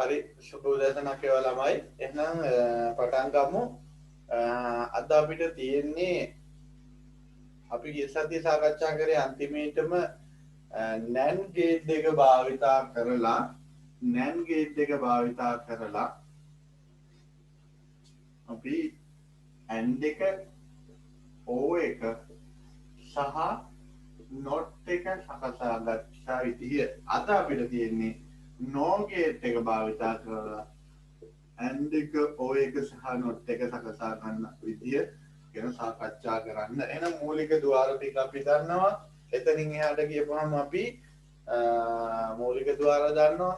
හරි සුබ උදෑසනක් වේවා ළමයි. එහෙනම් පටන් ගමු. අද අපිට තියෙන්නේ අපි ගිය සතියේ සාකච්ඡා කරේ අන්තිමේටම NAND ගේට් එක භාවිතා කරලා අපි AND එක O එක සහ NOT එක සකසා ගත්තා විදිය. අද අපිට තියෙන්නේ NOR ගේට් එක භාවිතා කරලා AND එක O එක සහ NOT එක සකසා ගන්න විදිය ගැන සාකච්ඡා කරන්න. එහෙනම් මූලික ద్వාර ටික අපි දන්නවා. එතනින් එහාට ගියපුවම අපි මූලික ద్వාර දන්නවා.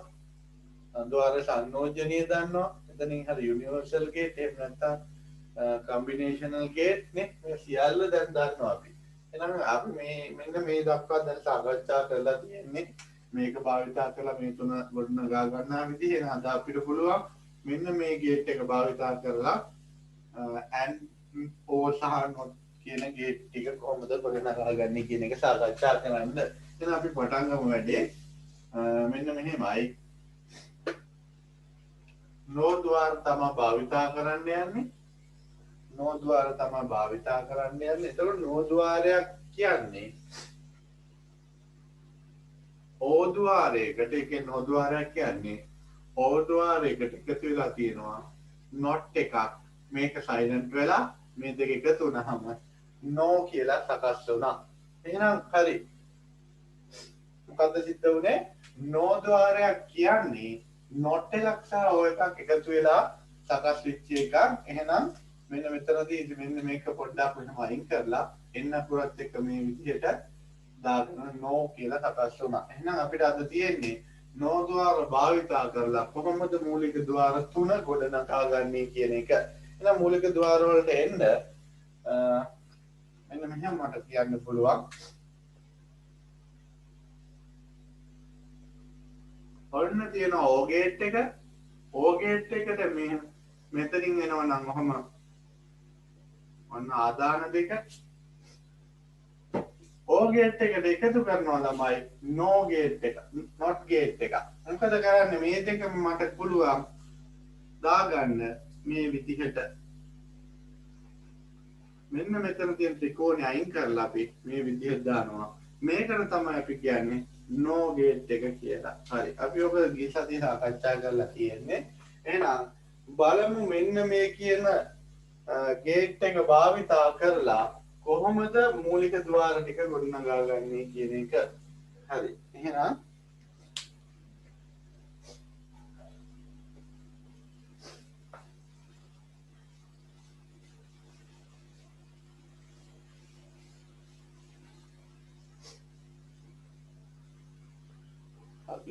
ద్వාර සංයෝජනීය දන්නවා. එතනින් හරි යුනිවර්සල් ගේට් එහෙම නැත්නම් කම්බිනේෂනල් ගේට් නේ. මේ සියල්ල දැන් දන්නවා අපි. එහෙනම් අපි මෙන්න මේ දක්වා දැන් සාකච්ඡා කරලා තියෙන්නේ මේක භාවිතා කරලා මේ තුන ගොඩනගා ගන්නා විදිහ. එහෙනම් අද අපිට පුළුවන් මෙන්න මේ ගේට් එක භාවිතා කරලා AND O සහ NOT කියන ගේට් ටික කොහොමද ගොඩනගා ගන්නේ කියන එක සාකච්ඡා කරන්න. එහෙනම් අපි පටන් ගමු වැඩේ. මෙන්න මෙහෙමයි. NOR ద్వාර තමයි භාවිතා කරන්න යන්නේ. NOR ద్వාර තමයි භාවිතා කරන්න යන්නේ. ඒතකොට NOR ద్వාරයක් කියන්නේ O ద్వාරයකට, ඒ කියන්නේ NOR ద్వාරයක් කියන්නේ O ద్వාරයකට එකතු වෙලා තියෙනවා NOT එකක්. මේක සයිලන්ට් වෙලා මේ දෙක එකතු වුණාම NO කියලා සකස් වුණා. එහෙනම් හරි. මොකද්ද සිද්ධ වුනේ? NO ద్వාරයක් කියන්නේ NOT එකක් සහ O එකක් එකතු වෙලා සකස් වෙච්ච එකක්. එහෙනම් මෙන්න මෙතනදී මෙන්න මේක පොඩ්ඩක් වෙනම අයින් කරලා එන්න පුරත් එක්ක මේ විදිහට දාගෙන NO කියලා සකස් වුණා. එහෙනම් අපිට අද තියෙන්නේ NO ద్వාර භාවිතා කරලා කොහොමද මූලික ద్వාර 3 ගොඩනගා ගන්නේ කියන එක. එහෙනම් මූලික ద్వාර වලට එන්න මෙන්න මෙහෙම මට කියන්න පුළුවන්. ඔන්න තියෙන O ගේට් එක. O ගේට් එකට මේ මෙතනින් එනවා නම් ඔහම ඔන්න ආදාන දෙක. O ගේට් එකට එකතු කරනවා ළමයි NO ගේට් එක, NOT ගේට් එක. මොකද කරන්නේ මේ දෙක මට පුළුවන් දාගන්න මේ විදිහට. මෙන්න මෙතන තියෙන ත්‍රිකෝණය අයින් කරලා අපි මේ විදිහට දානවා. මේකට තමයි අපි කියන්නේ NO ගේට් එක කියලා. හරි. අපි ඔබ ගිය සතියේ සාකච්ඡා කරලා තියෙන්නේ. එහෙනම් බලමු මෙන්න මේ කියන ගේට් එක භාවිතා කරලා කොහොමද මූලික ద్వාර ටික ගොඩනගා ගන්නේ කියන එක. හරි. එහෙනම්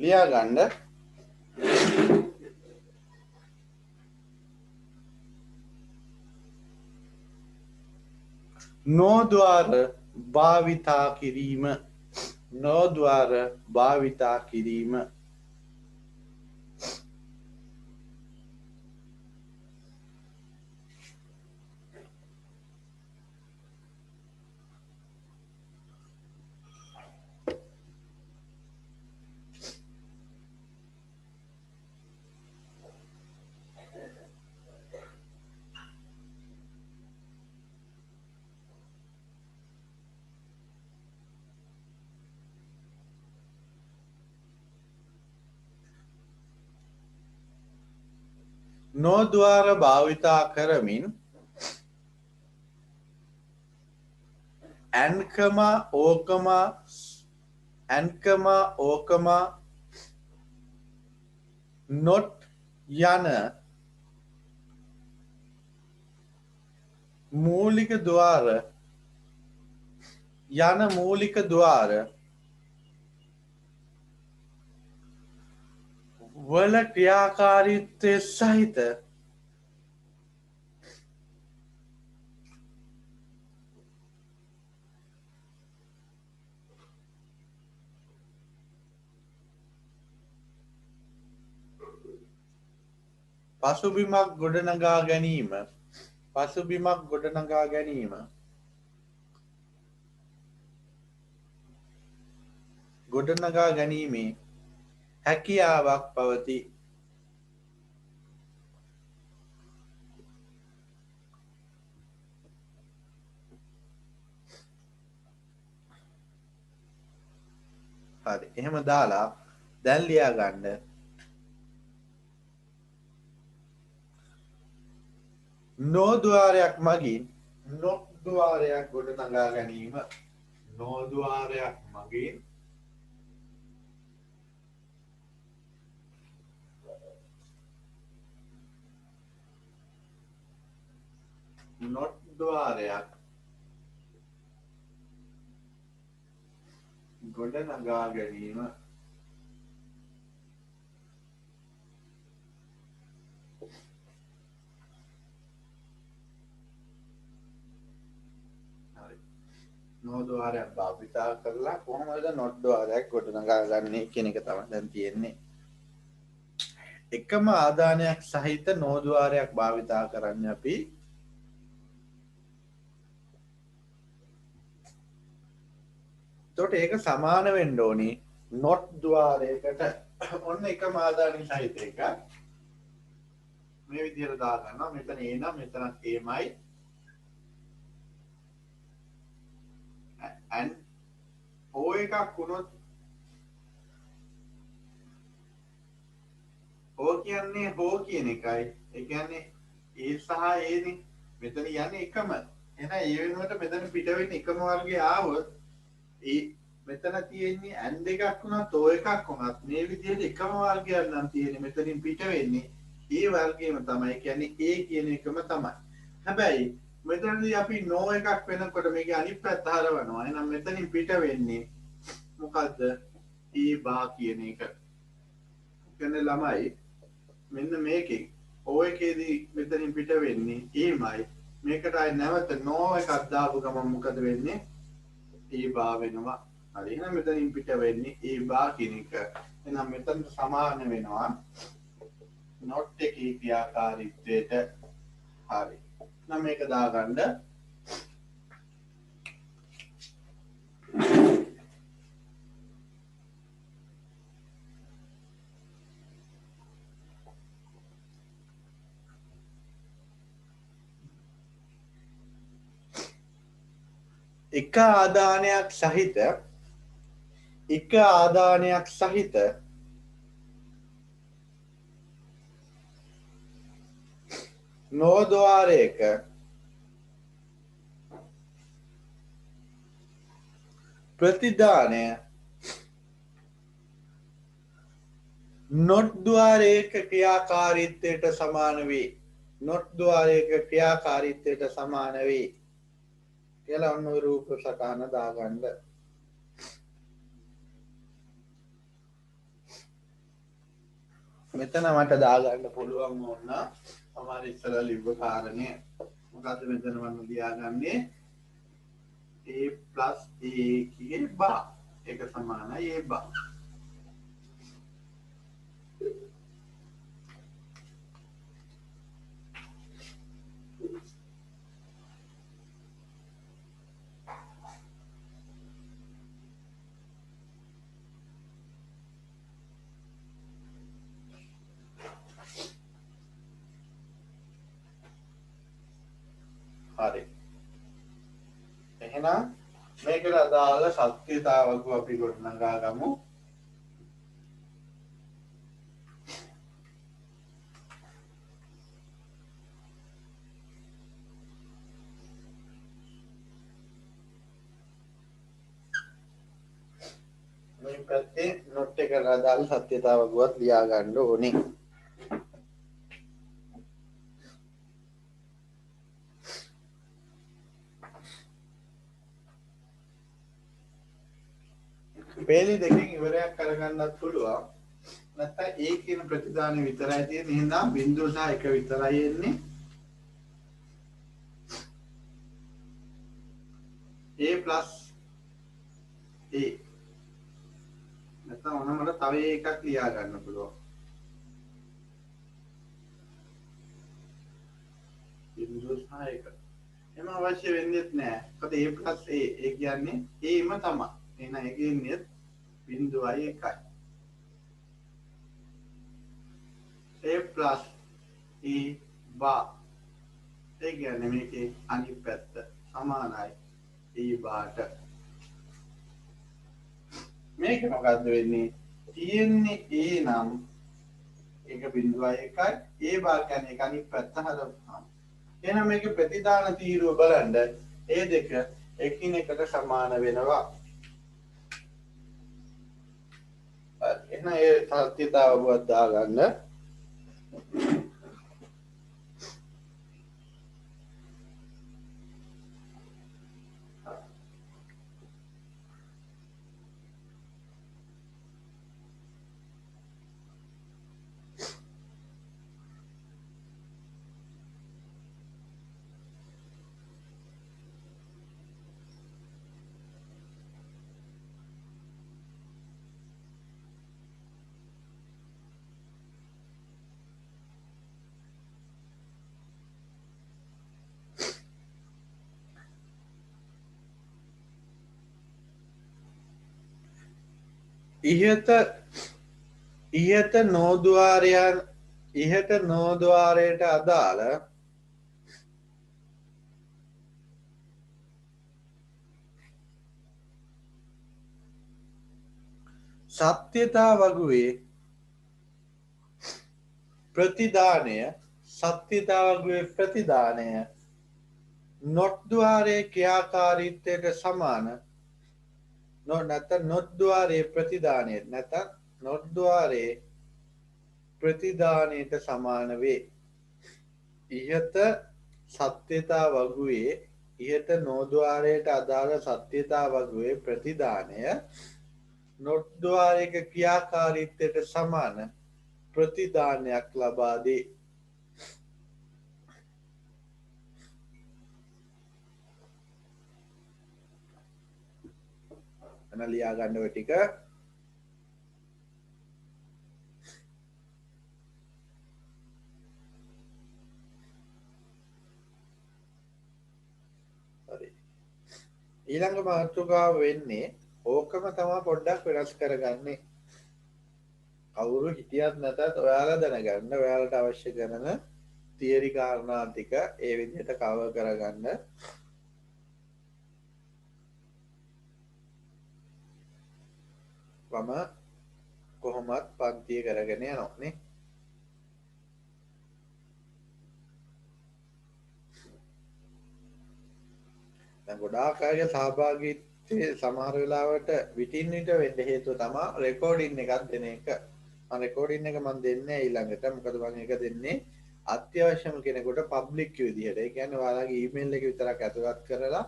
ලියා ගන්න. NO ద్వාර භාවිතා කිරීම. NO ద్వාර භාවිතා කිරීම. NO ద్వාර භාවිතා කරමින් AND, O, AND, O, NOT යන මූලික ద్వාර වල ක්‍රියාකාරීත්වය සහිත පසුබිමක් ගොඩනගා ගැනීම පසුබිමක් ගොඩනගා ගැනීම ගොඩනගා ගැනීමේ හැකියාවක් පවතී. හරි එහෙම දාලා දැන් ලියා ගන්න නෝද්වාරයක් මගින් නොද්වාරයක් ගොඩනගා ගැනීම නෝද්වාරයක් මගින් නොද්වාරයක් ගොඩනගා ගැනීම නෝද්වාරයක් භාවිතා කරලා කොහොමද නොද්වාරයක් ගොඩනගා ගන්නේ කියන එක තමයි දැන් තියෙන්නේ. එකම ආදානයක් සහිත නෝද්වාරයක් භාවිතා කරන්න අපි එතකොට ඒක සමාන වෙන්න ඕනේ නොට් ద్వාරයකට. ඔන්න එකම ආදානයක් සහිත එක මේ විදිහට දා ගන්නවා. මෙතන A නම් මෙතනත් Aමයි. and O එකක් වුණොත් O කියන්නේ හෝ කියන එකයි. ඒ කියන්නේ A සහ A නේ. මෙතන යන්නේ එකම. එහෙනම් ඒ වෙනුවට මෙතන පිට වෙන්නේ එකම වර්ගය ආවොත් ඒ මෙතන තියෙන්නේ and එකක් වුණත් O එකක් වුණත් මේ විදිහට එකම වර්ගයක් නම් තියෙන්නේ මෙතනින් පිට වෙන්නේ ඒ වර්ගයම තමයි. කියන්නේ A කියන එකම තමයි. හැබැයි මෙතනදී අපි no එකක් වෙනකොට මේකේ අනිත් පැත්ත හරවනවා. එහෙනම් මෙතනින් පිට වෙන්නේ මොකද්ද? A බා කියන එක. කියන්නේ ළමයි මෙන්න මේකේ O එකේදී මෙතනින් පිට වෙන්නේ Aමයි. මේකට ආයි නැවත no එකක් දාපු ගමන් මොකද වෙන්නේ? A බා වෙනවා. හරි. එහෙනම් මෙතනින් පිට වෙන්නේ A බා කියන එක. එහෙනම් මෙතන සමාන වෙනවා not එකේ ක්‍රියාකාරීත්වයට. හරි. නම් මේක දාගන්න එක ආදානයක් සහිත නෝද්වාරයක ප්‍රතිදානය නොට් ద్వාරයක ක්‍රියාකාරීත්වයට සමාන වේ. නොට් ద్వාරයක ක්‍රියාකාරීත්වයට සමාන වේ කියලා ඔන්න රූප සටහන දාගන්න. මෙතන මට දාගන්න පුළුවන් වුණා සමහර ඉස්සරහ ලිව්ව කාරණය. මොකද්ද මෙතන මම ලියාගන්නේ A plus A කියේ බා. ඒක සමානයි A බා. හරි. එහෙනම් මේකට අදාළ සත්‍යතාවක අපි ගොඩනගා ගමු. මේ පැත්තේ නොට් එකට අදාළ සත්‍යතාවකුවත් ලියා ගන්න ඕනේ. පේලි දෙකකින් ඉවරයක් කරගන්නත් පුළුවන්. නැත්නම් A කියන ප්‍රතිදානෙ විතරයි තියෙන්නේ. එහෙනම් බිංදුව සහ 1 විතරයි එන්නේ. A plus A. නැත්නම් ඔන්න මට තව එකක් ලියා ගන්න පුළුවන්. බිඳුව සහ එක. එම අවශ්‍ය වෙන්නේත් නෑ. මොකද a plus a ඒ කියන්නේ a ම තමයි. එහෙනම් ඒකේ ඉන්නේ බිඳුවයි එකයි. a plus e bar ඒ කියන්නේ මේකේ අනිත් පැත්ත සමානයි e bar ට. මේක මොකද්ද වෙන්නේ? තියෙන්නේ a නම් ඒක බිඳුවයි එකයි a bar කියන්නේ ඒක අනිත් පැත්ත හදපුවාම. එහෙනම් මේක ප්‍රතිදාන තීරුව බලන්න ඒ දෙක එකිනෙකට සමාන වෙනවා. එහෙනම් ඒ සත්‍යතාවවත් දාගන්න. ඉහත නෝද්වාරයට අදාළ සත්‍යතා වගුවේ ප්‍රතිදානය නොට්ද්වාරයේ ක්‍රියාකාරීත්වයට සමාන නොට්ද්වාරයේ ප්‍රතිදානයට සමාන වේ. ඉහත සත්‍යතා වගුවේ ඉහත නෝද්වාරයට අදාළ සත්‍යතා වගුවේ ප්‍රතිදානය නොට්ද්වාරයක ක්‍රියාකාරීත්වයට සමාන ප්‍රතිදානයක් ලබා දේ. එන ලියා ගන්න ඔය ටික. හරි. ඊළඟ මාතෘකාව වෙන්නේ ඕකම තමයි පොඩ්ඩක් වෙනස් කරගන්නේ. කවුරු හිටියත් නැතත් ඔයාලා දැනගන්න ඔයාලට අවශ්‍ය කරන තියරි කාරණා ටික ඒ විදිහට කවර් කරගන්න. මම කොහොමත් පන්තිය කරගෙන යනවා නේ. දැන් ගොඩාක් අයගේ සහභාගීත්වය සමහර වෙලාවට විටින් විට වෙන්න හේතුව තමයි රෙකෝඩින් එකක් දෙන එක. මම රෙකෝඩින් එක මම දෙන්නේ ඊළඟට. මොකද මම ඒක දෙන්නේ අත්‍යවශ්‍යම කෙනෙකුට පබ්ලික් විදිහට. ඒ කියන්නේ ඔයාලගේ ඊමේල් එක විතරක් ඇතුළත් කරලා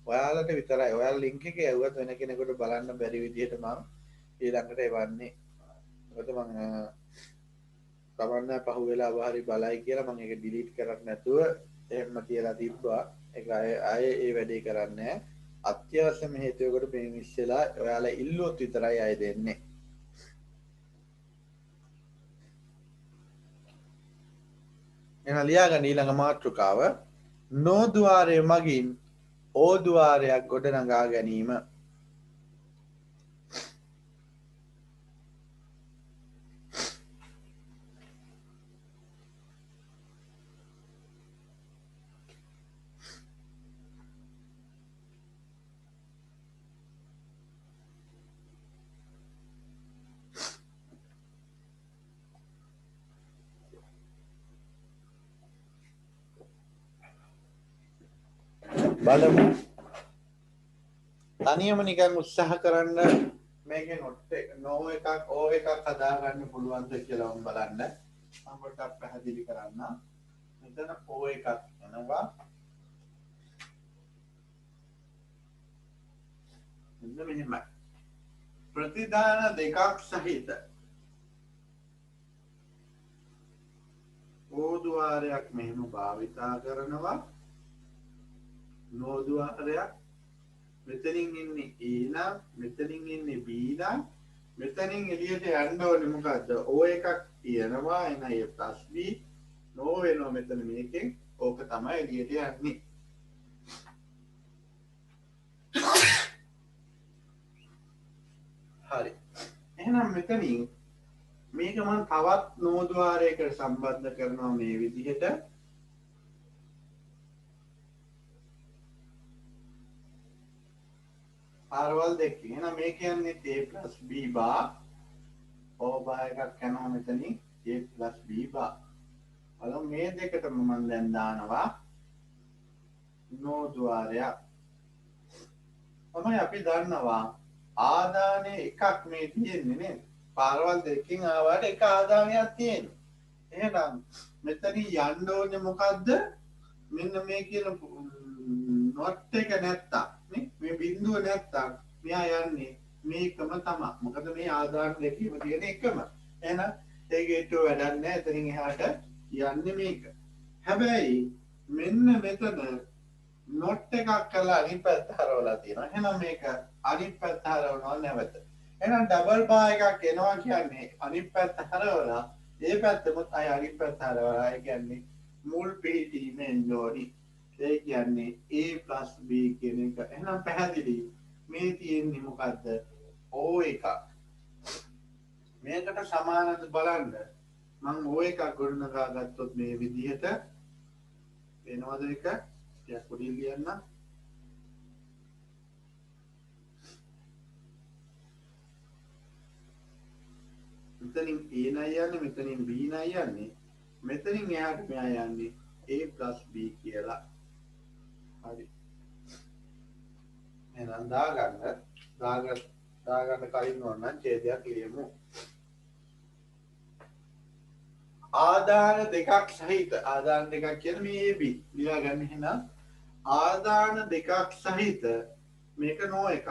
ඔයාලට විතරයි. ඔයාලා ලින්ක් එක යවුවත් වෙන කෙනෙකුට බලන්න බැරි විදිහට මම ඊළඟට එවන්නේ. මොකද මම තමන්න පහුවෙලා හරි බලයි කියලා මම ඒක ඩිලීට් කරන්නේ නැතුව එහෙම තියලා තිබ්බා. ඒක ආයේ ඒ වැඩේ කරන්නේ අත්‍යවශ්‍යම හේතුවකට මේ මිස්සලා ඔයාලා ඉල්ලුවොත් විතරයි ආයේ දෙන්නේ. එහෙනම් ලියාගන්න ඊළඟ මාතෘකාව නෝද්වාරය මගින් ඕද්වාරයක් ගොඩනගා ගැනීම. බලමු. තනියම නිකන් උත්සාහ කරන්න මේකේ නෝ එකක් ඕ එකක් හදාගන්න පුළුවන්ද කියලා මම බලන්න. මම පොඩ්ඩක් පැහැදිලි කරන්න. මෙතන ඕ එකක් එනවා. මෙන්න මෙහෙමයි. ප්‍රතිදාන දෙකක් සහිත ඕද්වාරයක් මෙහෙම භාවිතා කරනවා. නෝද්වාරයක් මෙතනින් ඉන්නේ A නම් මෙතනින් ඉන්නේ B නම් මෙතනින් එළියට යන්න ඕනේ මොකද්ද? O එකක් තියෙනවා එන A plus B නෝ වෙනවා මෙතන මේකෙන් ඕක තමයි එළියට යන්නේ. හරි. එහෙනම් මෙතනින් මේක මම තවත් නෝද්වාරයකට සම්බන්ධ කරනවා මේ විදිහට. පාරවල් දෙකකින්. එහෙනම් මේ කියන්නේ a + b බා ඕබා එකක් යනවා මෙතනින් a + b බා. බලමු මේ දෙකටම මම දැන් දානවා නෝද්වාරයක්. තමයි අපි දන්නවා ආදානය එකක් මේ තියෙන්නේ නේද? පාරවල් දෙකකින් ආවට එක ආදානයක් තියෙනවා. එහෙනම් මෙතනින් යන්න ඕනේ මොකද්ද? මෙන්න මේ කියන නොට් එක නැත්තම් නේ මේ බිඳුව නැත්තම් මෙයා යන්නේ මේකම තමයි. මොකද මේ ආදාන දෙකේම තියෙන එකම. එහෙනම් ඒකේට වැඩක් නැහැ. එතනින් එහාට යන්නේ මේක. හැබැයි මෙන්න මෙතන නොට් එකක් කරලා අනිත් පැත්ත හරවලා තියෙනවා. එහෙනම් මේක අනිත් පැත්ත හරවනවා නැවත. එහෙනම් ඩබල් බා එකක් එනවා කියන්නේ අනිත් පැත්ත හරවලා ඒ පැත්තෙමත් අය අනිත් පැත්ත හරවලා ඒ කියන්නේ මුල් පිහිටීමෙන් ජෝඩි. ඒ කියන්නේ a + b කියන එක. එහෙනම් පැහැදිලි මේ තියෙන්නේ මොකද්ද? o එකක්. මේකට සමානද බලන්න. මම o එකක් ගොඩනගා ගත්තොත් මේ විදිහට වෙනවද එක? ටිකක් පොඩි ලියන්න. මෙතනින් a නයි යන්නේ, මෙතනින් b නයි යන්නේ. මෙතනින් එහාට මෙයා යන්නේ a + b කියලා. හරි. එහෙනම් දාගන්න කලින් ඕන ඡේදයක් ලියමු. ආදාන දෙකක් සහිත ආදාන දෙකක් කියන්නේ මේ AB ලියා ගන්න. එහෙනම් ආදාන දෙකක් සහිත මේක නෝ එකක්.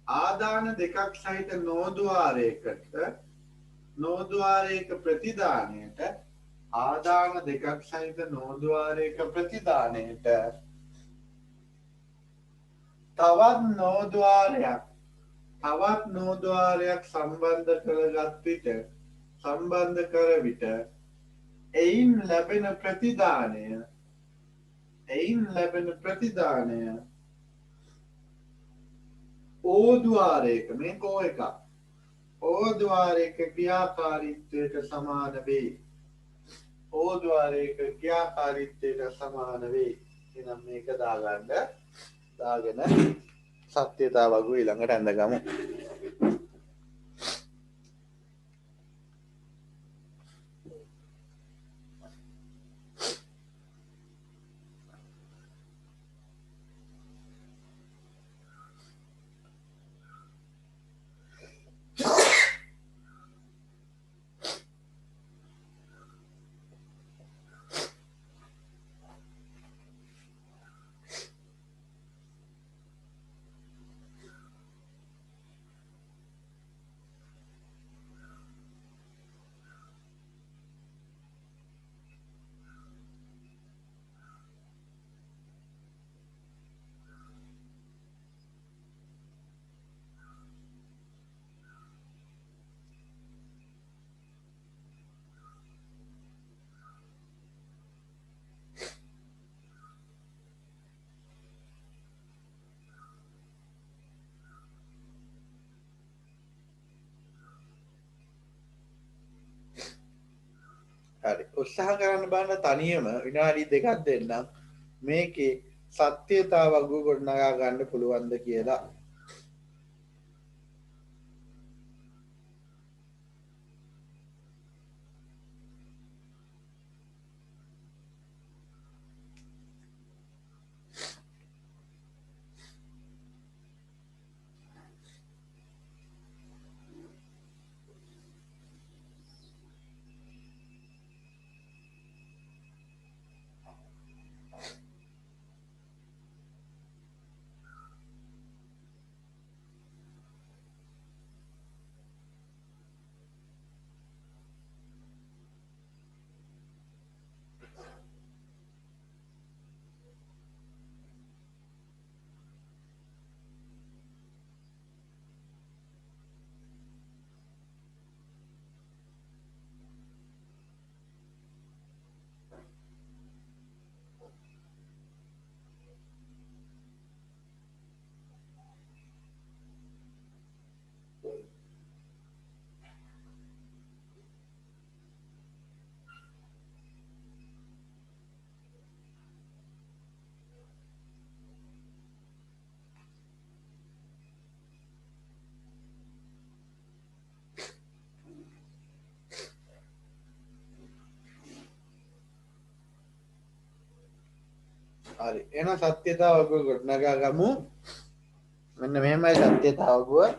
ආදාන දෙකක් සහිත නෝද්වාරයක ප්‍රතිදානයට ආදාන දෙකක් සහිත නෝද්වාරයක ප්‍රතිදානයට තවත් නෝද්වාරයක් සම්බන්ධ කර විට එයින් ලැබෙන ප්‍රතිදානය ඕද්වාරයක මේක ඕ එකක් ඕද්වාරයක ක්‍රියාකාරීත්වයට සමාන වේ. ඕද්වාරයක ක්‍රියාකාරීත්වයට සමාන වේ. එහෙනම් මේක දාගෙන සත්‍යතාව වගු ඊළඟට ඇඳගමු. හරි උත්සාහ කරන්න බලන්න තනියම විනාඩි 2ක් දෙන්නම් මේකේ සත්‍යතාව වගු ගොඩනගා ගන්න පුළුවන්ද කියලා. හරි එහෙනම් සත්‍යතාව වගුව ගොඩනගා ගමු. මෙන්න මෙහෙමයි සත්‍යතාව වගුව.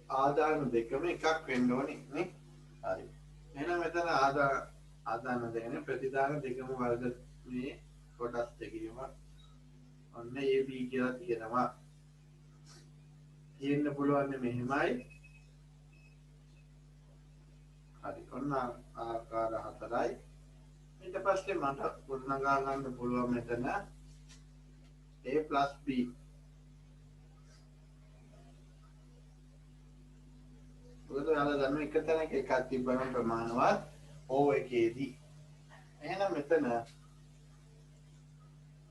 ආදාන දෙකම එකක් වෙන්න ඕනේ නේ. හරි. එහෙනම් මෙතන ආදාන දෙකනේ ප්‍රතිදාන දෙකම වර්ග මේ කොටස් දෙකේම ඔන්න AB කියලා තියෙනවා. තියෙන්න පුළුවන් මෙහෙමයි. හරි. ඔන්න ආකාර හතරයි. ඊට පස්සේ මට ගොඩනගා ගන්න පුළුවන් මෙතන A plus B. මොකද ඔයාලා දන්න එක තැනක එකක් තිබ්බනම් ප්‍රමාණවත් O එකේදී. එහෙනම් මෙතන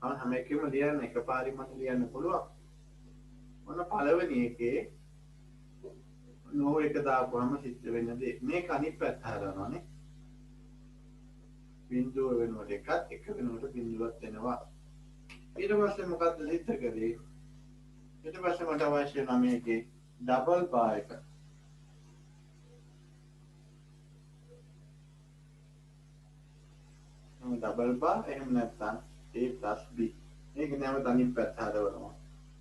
හැම එකෙම ලියන්න එකපාරින් මට ලියන්න පුළුවන්. මොන පළවෙනි එකේ නෝ එක දාපුවම සිද්ධ වෙන දේ මේක අනිත් පැත්ත හරවනවානේ. බිංදුව වෙනකොට එකක් එක වෙනකොට බිංදුවක් වෙනවා. ඊට පස්සේ මොකද්ද සිද්ධ කරේ? ඊට පස්සේ මට අවශ්‍ය වෙනවා මේකේ ඩබල් බාර් එක. ඩබල් බාර් එහෙම නැත්නම් A plus B. මේක නැවත අනිත් පැත්ත හරවනවා.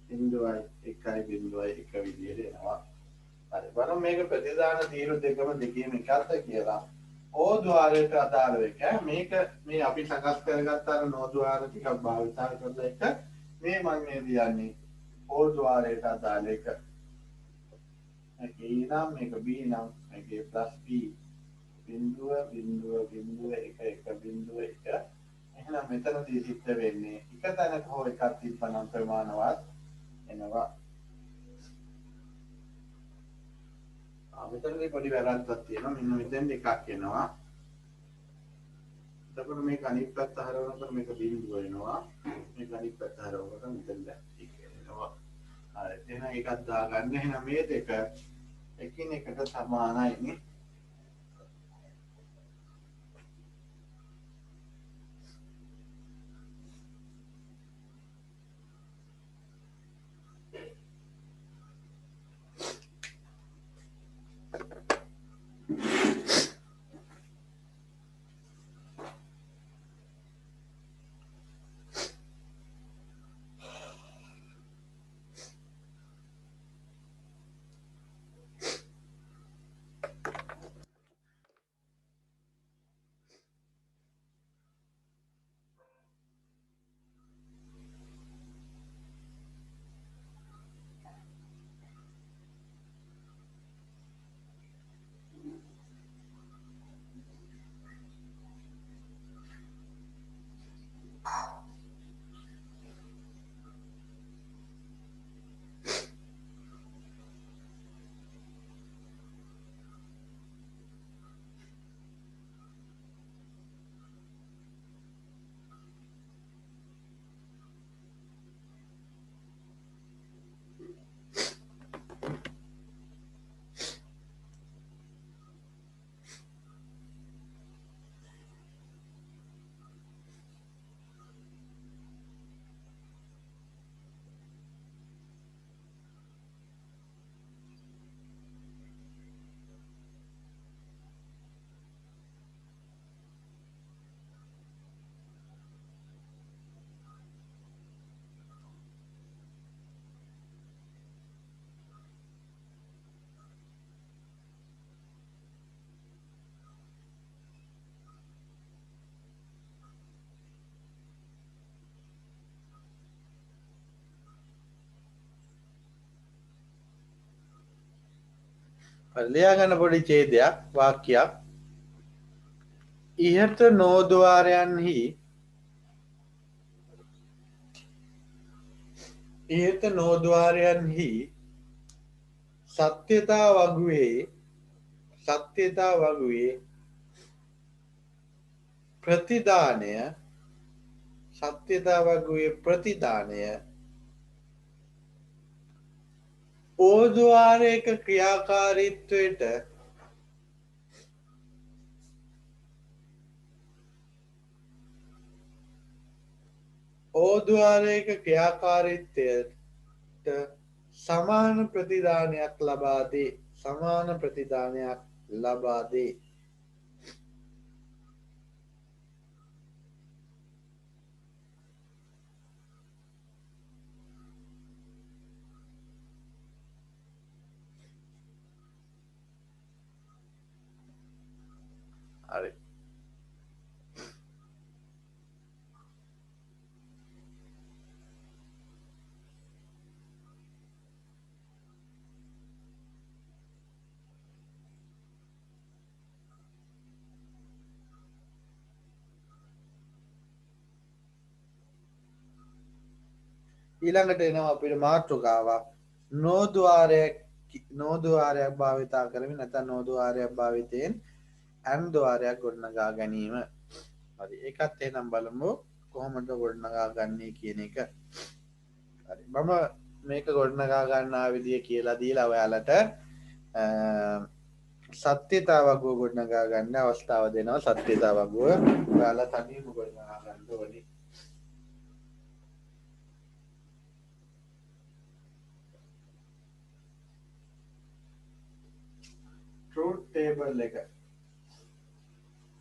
බිංදුවයි එකයි බිංදුවයි එක විදිහට එනවා. හරි බලමු මේක ප්‍රතිදාන තීරු දෙකම දෙකේම එකක්ද කියලා. O ద్వාරයට අදාළ එක මේක මේ අපි සකස් කරගත්ත අර no ద్వාර ටිකක් භාවිතා කරලා එක මේ මම මේ ලියන්නේ O ద్వාරයට අදාළ එක. මේක A නම් මේක B නම් මේක A plus B. බිංදුව බිංදුව බිංදුව එක එක බිංදුව එක. එහෙනම් මෙතනදී සිද්ධ වෙන්නේ එක තැනක හෝ එකක් තිබ්බනම් ප්‍රමාණවත් එනවා. මෙතනදී පොඩි වැරද්දක් තියෙනවා. මෙන්න මෙතෙන් එකක් එනවා. එතකොට මේක අනිත් පැත්ත හරවනකොට මේක බිංදුව වෙනවා. මේක අනිත් පැත්ත හරවනකොට මෙතෙන් එක එනවා. හරි. එහෙනම් එකක් දාගන්න. එහෙනම් මේ දෙක එකිනෙකට සමානයි නේ. ලියා ගන්න පොඩි ඡේදයක් වාක්‍යයක්. ඉහත නෝද්වාරයන්හි සත්‍යතා වගුවේ ප්‍රතිදානය ඕද්වාරයක ක්‍රියාකාරීත්වයට සමාන ප්‍රතිදානයක් ලබා දේ. සමාන ප්‍රතිදානයක් ලබා දේ. හරි. ඊළඟට එනවා අපිට මාතෘකාවක් නෝද්වාරයක් භාවිතා කරමින් නැත්නම් නෝද්වාරයක් භාවිතයෙන් ඇන් ద్వාරයක් ගොඩනගා ගැනීම. හරි. ඒකත් එහෙනම් බලමු කොහොමද ගොඩනගා ගන්නේ කියන එක. හරි. මම මේක ගොඩනගා ගන්නා විදිය කියලා දීලා ඔයාලට සත්‍යතාවක් ගොඩනගා ගන්න අවස්ථාව දෙනවා. සත්‍යතාවක් ඔයාලා තනියම ගොඩනගා ගන්න ඕනේ. truth table එක.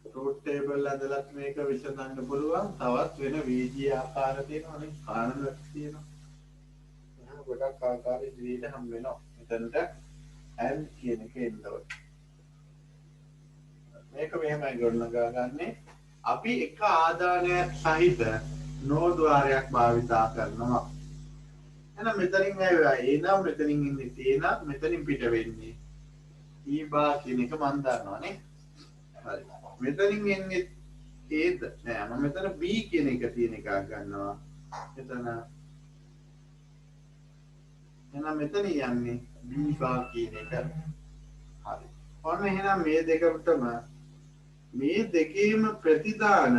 truth table ඇදලත් මේක විසඳන්න පුළුවන්. තවත් වෙන වීජී ආකාර තියෙනවා නේ. කාරණා තියෙනවා. එහෙනම් ගොඩක් ආකාර ඉදිරියට හම් වෙනවා. මෙතනට and කියන එක එන්න ඕනේ. මේක මෙහෙමයි ගොඩනගා ගන්නේ. අපි එක ආදානයක් සහිත නෝද්වාරයක් භාවිතා කරනවා. එහෙනම් මෙතනින් එනම් මෙතනින් ඉන්නේ තේන මෙතනින් පිට වෙන්නේ ඊබා කියන එක මම දන්නවනේ. හරි. මෙතනින් එන්නේ ඒද නෑ මම මෙතන B කියන එක තියෙන එකක් ගන්නවා. මෙතන එහෙනම් මෙතන යන්නේ B බා කියන එක. හරි. ඔන්න එහෙනම් මේ දෙකටම මේ දෙකේම ප්‍රතිදාන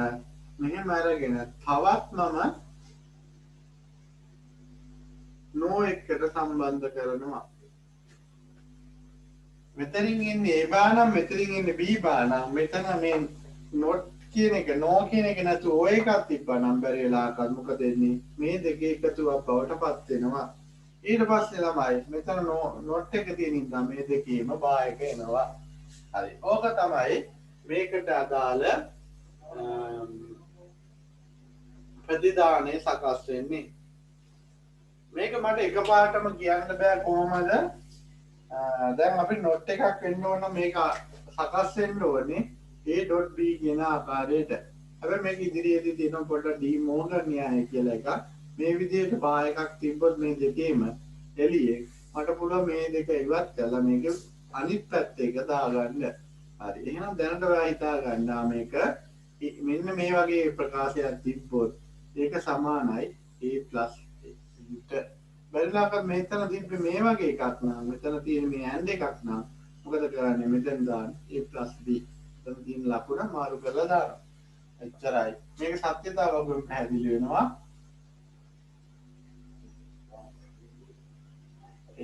මෙහෙම අරගෙන තවත් මම නෝ එකට සම්බන්ධ කරනවා. මෙතනින් එන්නේ A බා නම් මෙතනින් එන්නේ B බා නම් මෙතන මේ not කියන එක no කියන එක නැතු ඔය එකක් තිබ්බා නම් බැරි වෙලාවකට මොකද වෙන්නේ මේ දෙකේ එකතුවක් බවට පත් වෙනවා. ඊට පස්සේ ළමයි මෙතන not එක තියෙන ඉඳන් මේ දෙකේම බා එක එනවා. හරි. ඕක තමයි මේකට අදාළ ප්‍රතිදානය සකස් වෙන්නේ. මේක මට එකපාරටම කියන්න බෑ කොහොමද. දැන් අපි not එකක් වෙන්න ඕන මේක සකස් වෙන්න ඕනේ a.b කියන ආකාරයට. හැබැයි මේක ඉදිරියේදී තියෙන පොඩ ඩී මෝගන් න්‍යාය කියලා එකක්. මේ විදිහට බා එකක් තිබ්බොත් මේ දෙකේම එළියේ මට පුළුවන් මේ දෙක ඉවත් කරලා මේක අනිත් පැත්ත එක දාගන්න. හරි. එහෙනම් දැනට ඔයා හිතා ගන්නවා මේක මෙන්න මේ වගේ ප්‍රකාශයක් තිබ්බොත් ඒක සමානයි a+ට. බැරිලාක මෙතන තිබ්බේ මේ වගේ එකක් නම් මෙතන තියෙන මේ and එකක් නම් මොකද කරන්නේ මෙතෙන් දාන්න a+b. එතන තියෙන ලකුණ මාරු කරලා දානවා. එච්චරයි. මේක සත්‍යතාවයෙන් පැහැදිලි වෙනවා. a+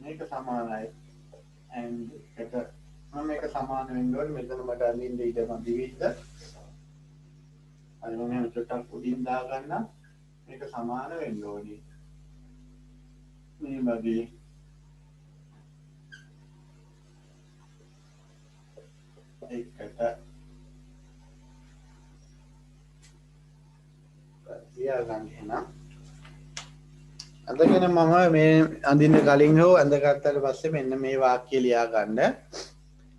මේක සමානයි and එක මම මේක සමාන වෙන්න ඕනේ මෙතන මට අඳින්න ඊට මදි වෙයිද. අර මම මෙහෙම චුට්ටක් උඩින් දා ගන්න මේක සමාන වෙන්න ඕනේ මේ වගේ. ඒකට තියාගන්න එහෙනම් අදගෙන මම මේ අඳින්න කලින් හෝ ඇඳගත්තට පස්සේ මෙන්න මේ වාක්‍ය ලියා ගන්න.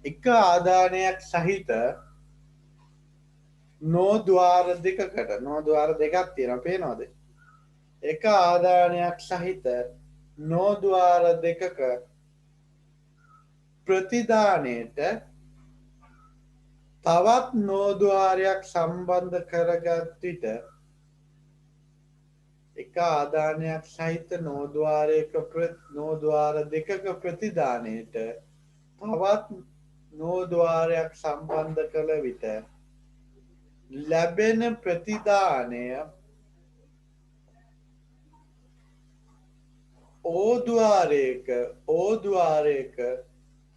එක ආදානයක් සහිත නෝද්වාර දෙකකට නෝද්වාර දෙකක් තියෙනවා පේනවද? එක ආදානයක් සහිත නෝද්වාර දෙකක ප්‍රතිදානයට තවත් නෝද්වාරයක් සම්බන්ධ කරගත් විට එක ආදානයක් සහිත නෝද්වාර දෙකක ප්‍රතිදානයට තවත් නෝද්වාරයක් සම්බන්ධ කළ විට ලැබෙන ප්‍රතිදානය ඕද්වාරයක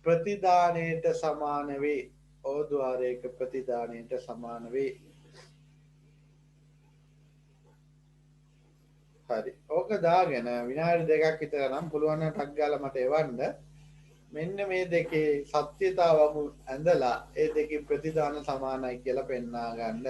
ප්‍රතිදානයට සමාන වේ. ඕද්වාරයක ප්‍රතිදානයට සමාන වේ. හරි. ඕක දාගෙන විනාඩි 2ක් විතර නම් පුළුවන් නම් ටක් ගාලා මට එවන්න. මෙන්න මේ දෙකේ සත්‍යතාවම ඇඳලා ඒ දෙකේ ප්‍රතිදාන සමානයි කියලා පෙන්වා ගන්න.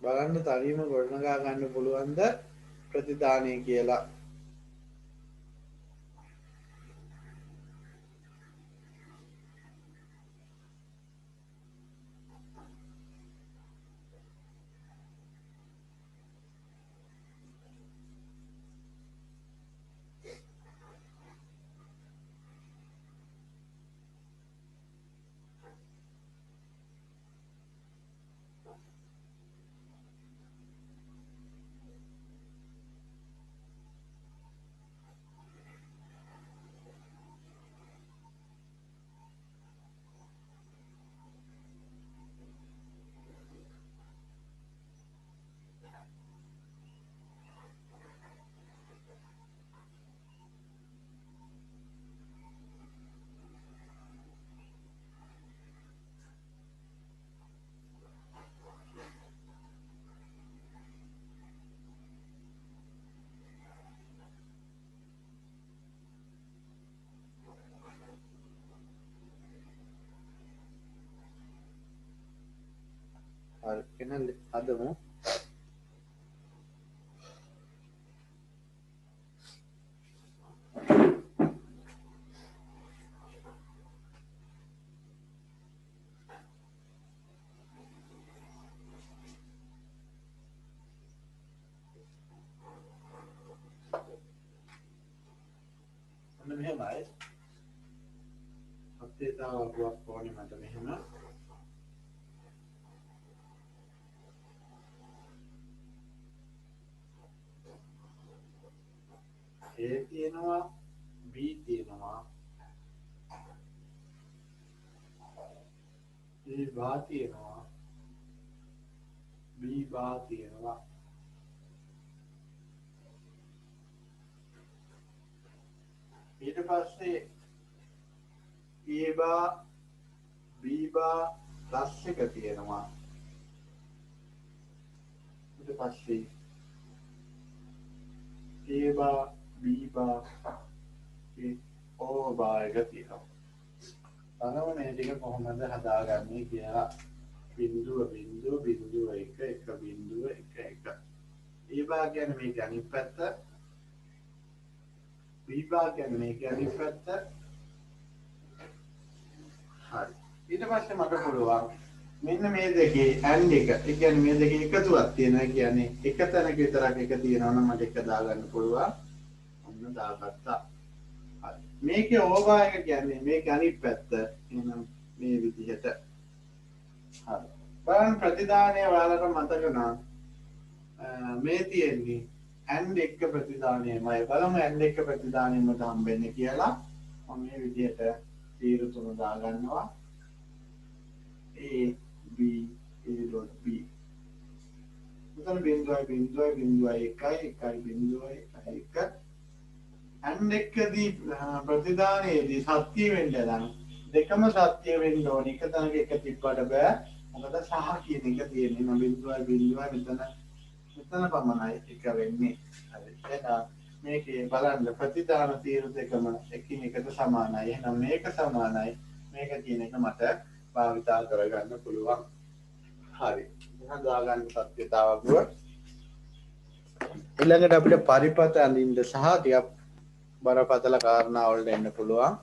බලන්න තනියම ගොඩනගා ගන්න පුළුවන්ද ප්‍රතිදානය කියලා. හරි එහෙනම් අදමු. අන්න මෙහෙමයි. සත්‍යතාවක් ඕනේ මට මෙහෙම. A තියෙනවා B තියෙනවා A බා තියෙනවා B බා තියෙනවා. ඊට පස්සේ A බා B බා ප්ලස් එක තියෙනවා. ඊට පස්සේ A බා B බා O බා එක තියෙනවා. බලමු මේ ටික කොහොමද හදාගන්නේ කියලා. බිඳුව බිඳුව බිඳුව එක එක බිඳුව එක එක. A බා කියන්නේ මේක අනිත් පැත්ත. B බා කියන්නේ මේක අනිත් පැත්ත. හරි. ඊට පස්සේ මට පුළුවන් මෙන්න මේ දෙකේ AND එක. ඒ කියන්නේ මේ දෙකේ එකතුවක් තියෙනවා කියන්නේ එක තැනක විතරක් එක තියෙනවා නම් මට එක දාගන්න පුළුවන්. ඔන්න දාගත්තා. හරි. මේකේ ඕවර් එක කියන්නේ මේක අනිත් පැත්ත. එහෙනම් මේ විදිහට. හරි. බලන්න ප්‍රතිදානය ඔයාලට මතක නම් මේ තියෙන්නේ and එක ප්‍රතිදානයමයි බලමු and එක ප්‍රතිදානයමද හම්බෙන්නේ කියලා මම මේ විදිහට තීරු තුන දාගන්නවා a b a.b මෙතන බිඳුවයි එක and එකදී ප්‍රතිදානයේදී සත්‍ය වෙන්න නම් දෙකම සත්‍ය වෙන්න ඕනේ එක තැනක එක තිබ්බට බෑ මොකද සහ කියන එක තියෙන්නේ නම් බිඳුවයි මෙතන පමණයි එක වෙන්නේ හරි එහෙනම් මේකේ බලන්න ප්‍රතිදාන තීරු දෙකම එකිනෙකට සමානයි එහෙනම් මේක සමානයි මේක කියන එක මට භාවිතා කරගන්න පුළුවන් හරි එහෙනම් දාගන්න සත්‍යතාවක් ඊළඟට අපිට පරිපත අඳින්න සහ ටිකක් බරපතල කාරණා වලට එන්න පුළුවන්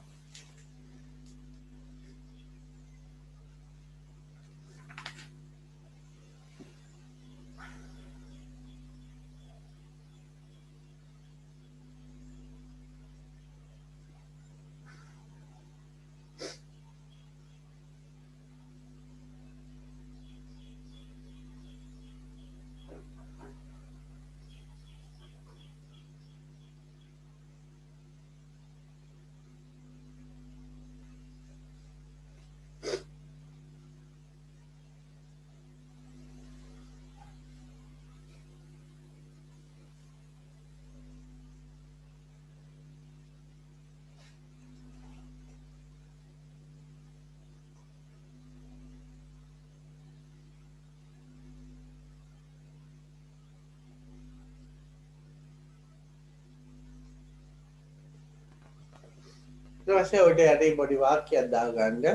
ඊට පස්සේ ඔය යටි පොඩි වාක්‍යයක් දාගන්න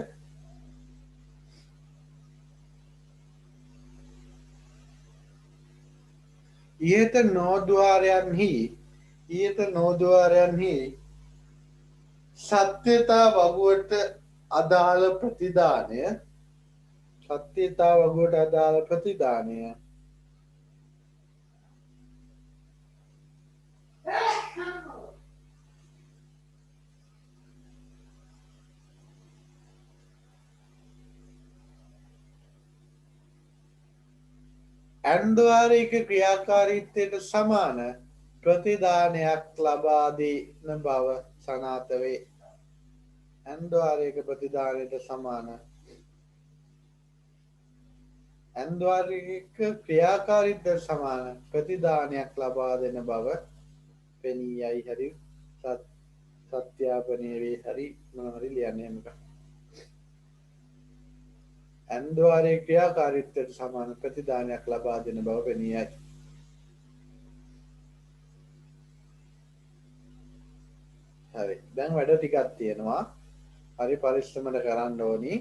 ඊට නෝද්වාරයන්හි සත්‍යතා වගුවට අදාළ ප්‍රතිදානය ඇන්ද්වාරික ක්‍රියාකාරීත්වයට සමාන ප්‍රතිදානයක් ලබා දෙන බව සනාථ වේ. ඇන්ද්වාරික ප්‍රතිදානයට සමාන ඇන්ද්වාරික ක්‍රියාකාරීත්වයට සමාන ප්‍රතිදානයක් ලබා දෙන බව පෙනී යයි හරි සත්‍යාපනය වේ හරි මොනවා හරි ලියන්නේ මොකක්ද ඇන්ද්වාරයේ ක්‍රියාකාරීත්වයට සමාන ප්‍රතිදානයක් ලබා දෙන බව පෙනී යයි. හරි. දැන් වැඩ ටිකක් තියෙනවා. හරි පරිස්සමට කරන්න ඕනි.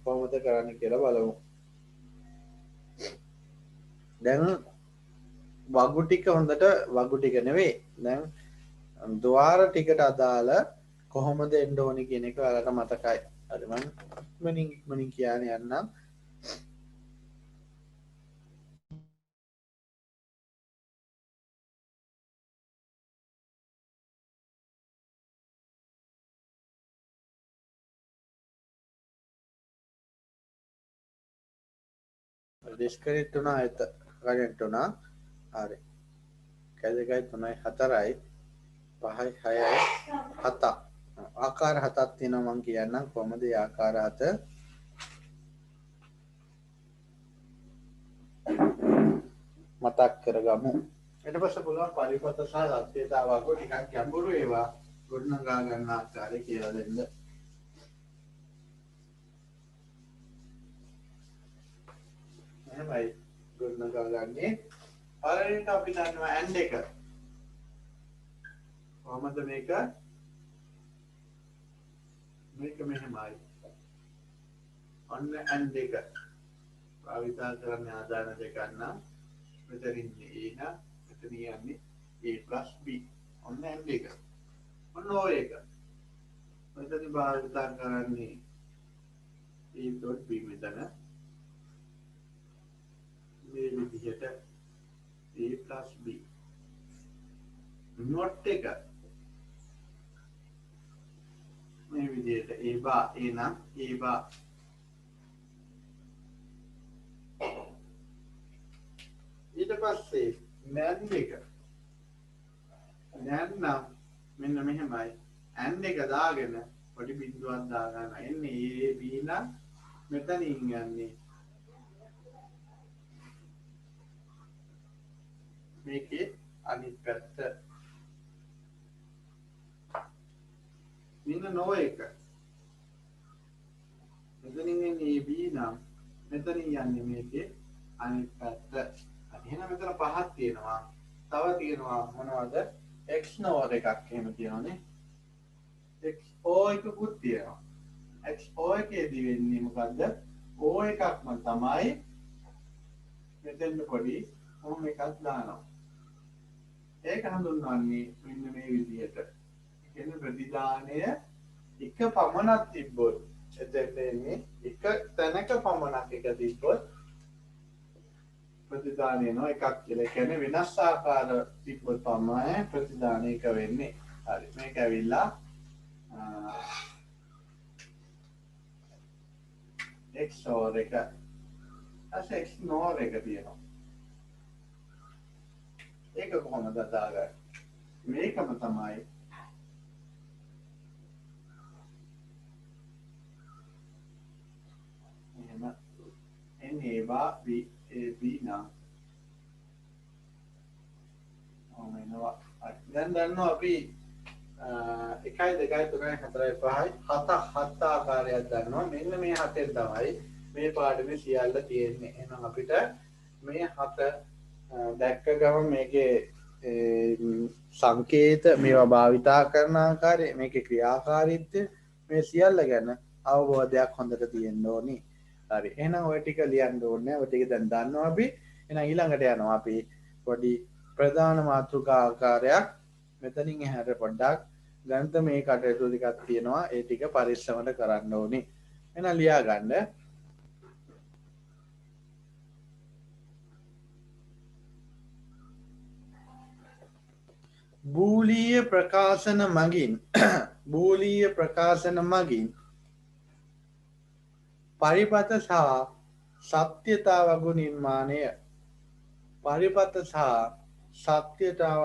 කොහොමද කරන්න කියලා බලමු. දැන් වගු ටික හොඳට වගු ටික නෙවෙයි. දැන් ద్వාර ටිකට අදාළ කොහොමද එන්න ඕනි කියන එක ඔයාලට මතකයි. හරි මම ඉක්මනින් කියන්නේ යන්නම් ඩිස්කනෙක්ට් වුණා ඒත් කනෙක්ට් වුණා හරි කැදකයි 3යි 4යි 5යි 6යි 7 ආකාර 7ක් තියෙනවා මම කියන්නම් කොහොමද ඒ ආකාර 7 මතක් කරගමු ඊට පස්සේ පුළුවන් පරිපත සහ සත්‍යතාවක් ටිකක් ගැඹුරු ඒවා ගොඩනගා ගන්න ආකාරය කියලා දෙන්න එහෙමයි ගොඩනගා ගන්නේ පළවෙනිට අපි දන්නවා and එක කොහොමද මේක මෙහෙමයි ඔන්න and එක භාවිතා කරන්න ආදාන දෙකක් නම් මෙතන ඉන්නේ a න මෙතන යන්නේ a + b ඔන්න and එක ඔන්න ඔය එක මෙතන භාවිතා කරන්නේ a.b මෙතන මේ විදිහට a + b not එක මේ විදිහට a bar a නම් a bar ඊට පස්සේ නැන් එක නැන්නම් මෙන්න මෙහෙමයි ඇන් එක දාගෙන පොඩි බිඳුවක් දාගන්න එන්නේ A B නම් මෙතනින් යන්නේ මේකේ අනිත් පැත්ත මෙන්න නෝ එක මෙතනින් එන්නේ A B නම් මෙතනින් යන්නේ මේකේ අනිත් පැත්ත එහෙනම් මෙතන පහක් තියෙනවා තව තියෙනවා මොනවද x නෝර එකක් එහෙම තියෙනවානේ XO එකකුත් තියෙනවා XO එකේදී වෙන්නේ මොකද්ද O එකක්ම තමයි මෙතෙන් පොඩි ඔහොම එකක් දානවා ඒක හඳුන්වන්නේ මෙන්න මේ විදිහට කියන්නේ ප්‍රතිදානය එක පමණක් තිබ්බොත් එතෙන් එන්නේ එක තැනක පමණක් එක තිබ්බොත් ප්‍රතිදානය නෝ එකක් කියලා කියන්නේ වෙනස් ආකාර තිබ්බොත් තමයි ප්‍රතිදානය එක වෙන්නේ හරි මේක ඇවිල්ලා x or එක x nor එක තියෙනවා ඒක කොහොමද දාගන්නේ මේකම තමයි එහෙම එන්නේ B නම් ඔමෙනවා දැන් දන්නවා අපි 1 2 3 4 5 7 ආකාරයක් දන්නවා මෙන්න මේ 7ෙන් තමයි මේ පාඩමේ සියල්ල තියෙන්නේ එහෙනම් අපිට මේ 7 දැක්ක ගමන් මේකේ සංකේත මේවා භාවිතා කරන ආකාරය මේකේ ක්‍රියාකාරීත්වය මේ සියල්ල ගැන අවබෝධයක් හොඳට තියෙන්න ඕනි හරි එහෙනම් ඔය ටික ලියන්න ඕනේ ඔය ටික දැන් දන්නවා අපි එහෙනම් ඊළඟට යනවා අපි පොඩි ප්‍රධාන මාතෘකා ආකාරයක් මෙතනින් එහාට පොඩ්ඩක් ගණිත මේ කටයුතු ටිකක් තියෙනවා ඒ ටික පරිස්සමට කරන්න ඕනි එහෙනම් ලියා ගන්න බූලීය ප්‍රකාශන මගින් පරිපත සහ සත්‍යතා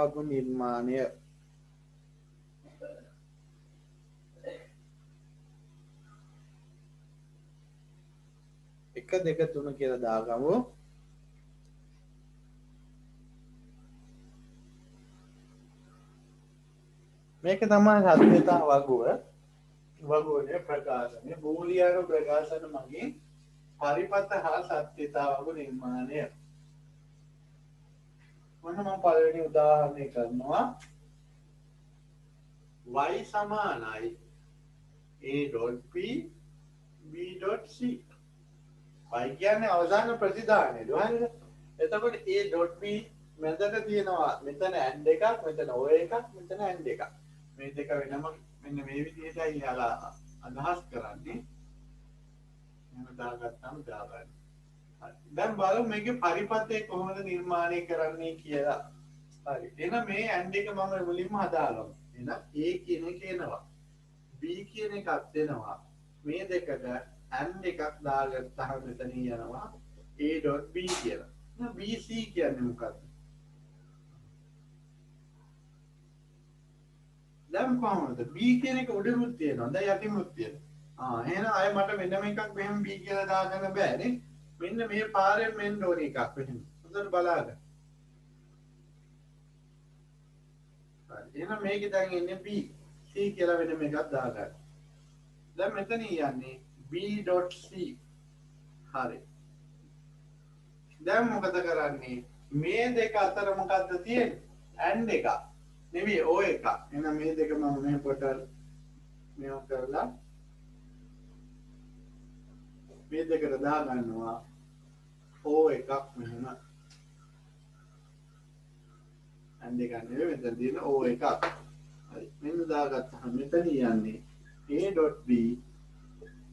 වගු නිර්මාණය එක දෙක තුන කියලා දාගමු මේක තමයි සත්‍යතා වගුවේ ප්‍රකාශනය බූලියානු ප්‍රකාශන මගින් පරිපත හා සත්‍යතා වගු නිර්මාණය මොන මම පළවෙනි උදාහරණය කරනවා y සමානයි a.b b.c y කියන්නේ අවසාන ප්‍රතිදානය හරිද එතකොට a.b මැදට තියෙනවා මෙතන and එකක් මෙතන o එකක් මෙතන and එකක් මේ දෙක වෙනම මෙන්න මේ විදිහටයි යාලා අදහස් කරන්නේ එහෙම දාගත්තාම දාගන්න හරි දැන් බලමු මේකේ පරිපතේ කොහොමද නිර්මාණය කරන්නේ කියලා හරි එහෙනම් මේ and එක මම මුලින්ම හදාගමු එහෙනම් a කියන එක එනවා b කියන එකක් දෙනවා මේ දෙකට and එකක් දාගත්තාම මෙතන යනවා a.b කියලා එහෙනම් bc කියන්නේ මොකක්ද දැන් කොහොමද b කියන එක උඩමුත් තියෙනවා දැන් යටිමුත් තියෙනවා එහෙනම් අය මට මෙන්න මේකක් මෙහෙම b කියලා දාගන්න බෑනේ මෙන්න මේ පාරෙන් මෙන්න ඕන එකක් මෙහෙම හොඳට බලන්න හරි එහෙනම් මේකේ දැන් එන්නේ b c කියලා වෙන මේකක් දාගන්න දැන් මෙතන යන්නේ b.c හරි දැන් මොකද කරන්නේ මේ දෙක අතර මොකද්ද තියෙන්නේ and එකක් නෙමෙයි o එක. එහෙනම් මේ දෙක මම මෙහෙ පොඩ්ඩක් මෙහෙම කරලා මේ දෙකට දා ගන්නවා o එකක් මෙහෙම. and එක නෙවෙයි මෙතන තියෙන o එකක්. හරි. මෙන්න දාගත්තාම මෙතන යන්නේ a.b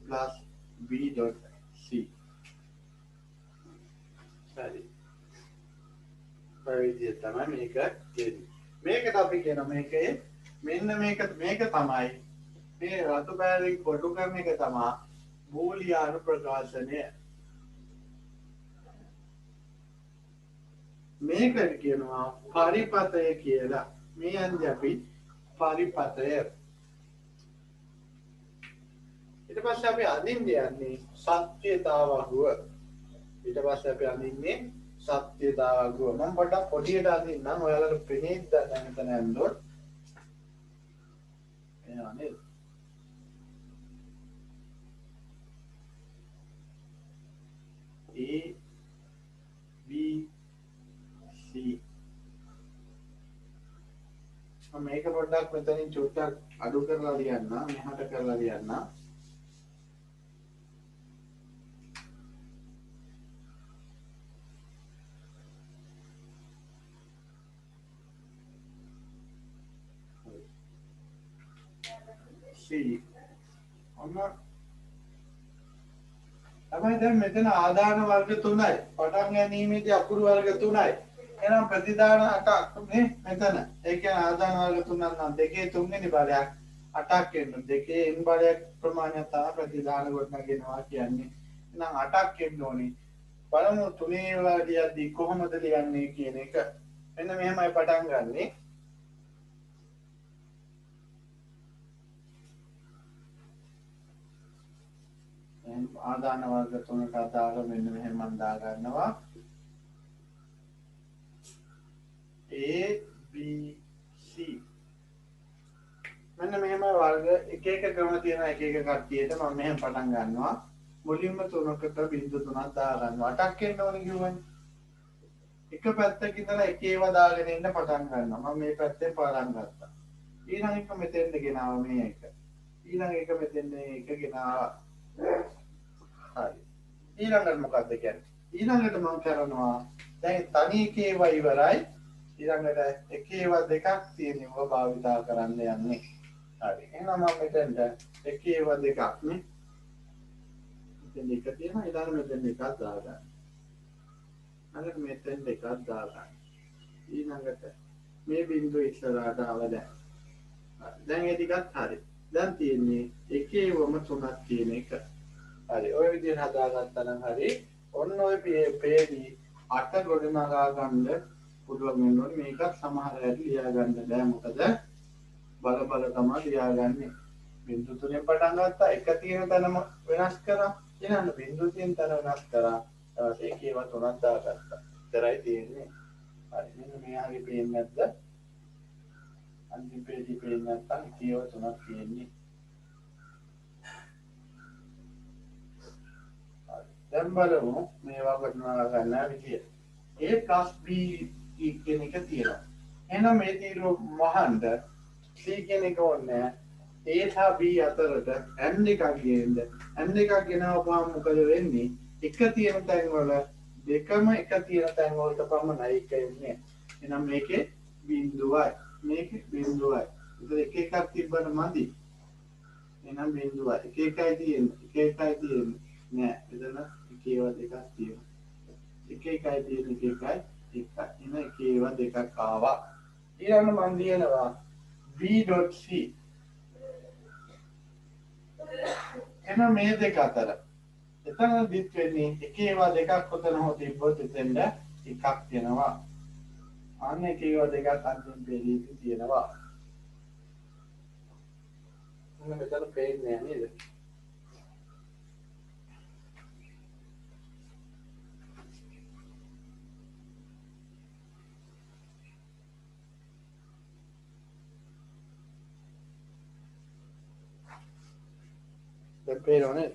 plus b.c. හරි. ඔය විදිහට තමයි මේක තියෙන්නේ. මේකට අපි කියන මේකේ මෙන්න මේක තමයි මේ රතු බෑරෙන් කොටු කරන එක තමයි බූලියානු ප්‍රකාශනය. මේකට කියනවා පරිපතය කියලා. මේ යන්නේ අපි පරිපතය. ඊට පස්සේ අපි අඳින්න යන්නේ සත්‍යතාවගුව. ඊට පස්සේ අපි අඳින්නේ සත්‍යතාවගුව. මම පොඩ්ඩක් පොඩියට අඳින්නම්. ඔයාලට පෙනේද දැන් මෙතන ඇන්දොත්. එනවා නේද? A B C මම මේක පොඩ්ඩක් මෙතනින් චුට්ටක් අඩු කරලා ලියන්න. මෙහාට කරලා ලියන්න. ඔන්න තමයි දැන් මෙතන ආදාන වර්ග 3යි. පටන් ගැනීමේදී අකුරු වර්ග 3යි. එහෙනම් ප්‍රතිදාන 8ක් නේ මෙතන. ඒ කියන්නේ ආදාන වර්ග 3ක් නම් දෙකේ තුන්වෙනි බලයක් 8ක් එන්න. දෙකේ n බලයක් ප්‍රමාණය තමයි ප්‍රතිදාන ගොඩනගෙනවා කියන්නේ. එහෙනම් 8ක් එන්න ඕනේ. බලමු තුනේ වල ලියද්දී කොහොමද ලියන්නේ කියන එක. මෙන්න මෙහෙමයි පටන් ගන්නෙ. ආදාන වර්ග 3කට අදාළ මෙන්න මෙහෙම මම දා ගන්නවා A B C මෙන්න මෙහෙම වර්ග එක එක ක්‍රම තියෙන එක එක කට්ටියට මම මෙහෙම පටන් ගන්නවා මුලින්ම 3කට බිංදු 3ක් දා ගන්නවා 8ක් එන්න ඕනේ කිව්වනේ එක පැත්තක ඉඳලා එක ඒවා දාගෙන ඉන්න පටන් ගන්නවා මම මේ පැත්තෙන් පටන් ගත්තා ඊළඟ එක මෙතෙන්ද ගෙනාවා මේ එක ඊළඟ එක මෙතෙන්ද එක ගෙනාවා හරි ඊළඟට මොකක්ද කියන්නේ ඊළඟට මම කරනවා දැන් තනි එකේ ඒවා ඉවරයි ඊළඟට එකේ ඒවා දෙකක් තියෙනවා භාවිතා කරන්න යන්නේ හරි එහෙනම් මම මෙතෙන්ට එකේ ඒවා දෙකක් නේ මෙතෙන් එක තියෙනවා ඊළඟ මෙතෙන් එකක් දාගන්න ඊළඟට මෙතෙන් දෙකක් දාගන්න ඊළඟට මේ බිංදුව ඉස්සරහට ආව දැන් ඒ ටිකත් හරි දැන් තියෙන්නේ එකේ ඒවම තුනක් තියෙන එක හරි ඔය විදිහට හදාගත්තා නම් හරි ඔන්න ඔය පේදී 8 ගොඩනගා ගන්න පුළුවන් වෙනවා මේකත් සමහර ඇයි ලියා ගන්න බෑ මොකද බල තමයි ලියාගන්නේ බිංදු තුනෙන් පටන් ගත්තා එක තියෙන තැනම වෙනස් කරා ඊළඟ බිංදු තියෙන තැන වෙනස් කරා ඊට ඒකේව තුනක් දාගත්තා ඉතරයි තියෙන්නේ හරි මෙන්න මේ හරි පේන්නේ නැද්ද අන්තිම පේදී පේන්නේ නැත්නම් ඒකේව තුනක් තියෙන්නේ දැන් බලමු මේවා ගොඩනගා ගන්න විදිය. A + B කියන එක තියෙනවා. එහෙනම් මේ තීරුව මහන්ද C කියන එක ඕනේ. A සහ B අතරට n එකක් ගේන්න. n එකක් ගෙනාවම මොකද වෙන්නේ? එක තියෙන තැන් වල දෙකම එක තියෙන තැන් වලට පමණයි එක එන්නේ. එහෙනම් මේකේ බිංදුවයි. මේකේ බිංදුවයි. ඒක එක එකක් තිබ්බම මදි. එහෙනම් බිංදුවයි. එක එකයි තියෙන්නේ. එක එකයි තියෙන්නේ. නෑ එතන එකේව දෙකක් තියෙනවා එක එකයි තියෙන එක එකයි එකයි එන එකේව දෙකක් ආවා ඊළඟ මම ලියනවා B.C එන මේ දෙක අතර එතන දිත් වෙන්නේ එකේව දෙකක් කොතන හෝ තිබ්බොත් එතෙන්ද එකක් වෙනවා අන්න එකේව දෙකක් අන්තිම පෙළීති තියෙනවා මොන මෙතන පේන්නේ නැහැ නේද පේනවනේ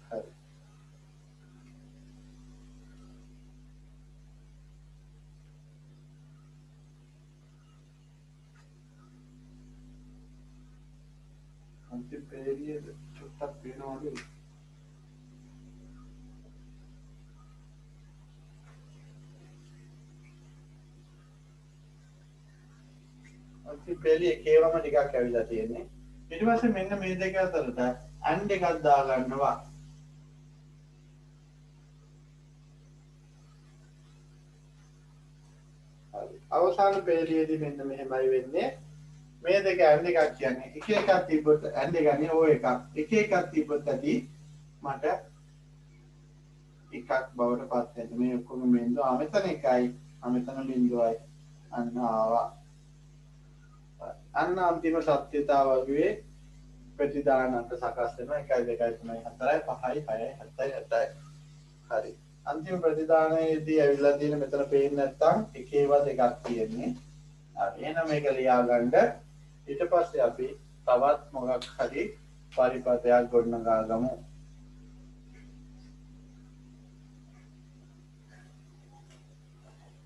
හරි අන්තිම පේරිය චුට්ටක් පේනවලු අන්තිම පේරිය එකේවම ටිකක් ඇවිල්ලා තියෙන්නේ ඊට පස්සේ මෙන්න මේ දෙක අතරට and එකක් දා ගන්නවා හරි අවසාන පේරියේදී මෙන්න මෙහෙමයි වෙන්නේ මේ දෙක and එකක් කියන්නේ එක එකක් තිබ්බොත් and එක ගන්නේ ඔය එකක් එක එකක් තිබ්බොත් ඇති මට එකක් බවට පත් වෙනවා. මේ ඔක්කොම බිඳුව මෙතන එකයි, මෙතන බිඳුවයි අන්න ආවා. අන්න අන්තිම සත්‍යතාවයේ ප්‍රතිදානන්ත සකස් වෙනවා 1 2 3 4 5 6 7 8යි. හරි. අන්තිම ප්‍රතිදානයේදී ඇවිල්ලා තියෙන මෙතන පේන්නේ නැත්තම් එකේවත් එකක් තියෙන්නේ. හරි. එහෙනම් මේක ලියා ගන්න. ඊට පස්සේ අපි තවත් මොකක් හරි පරිපතයක් ගොඩනගා ගමු.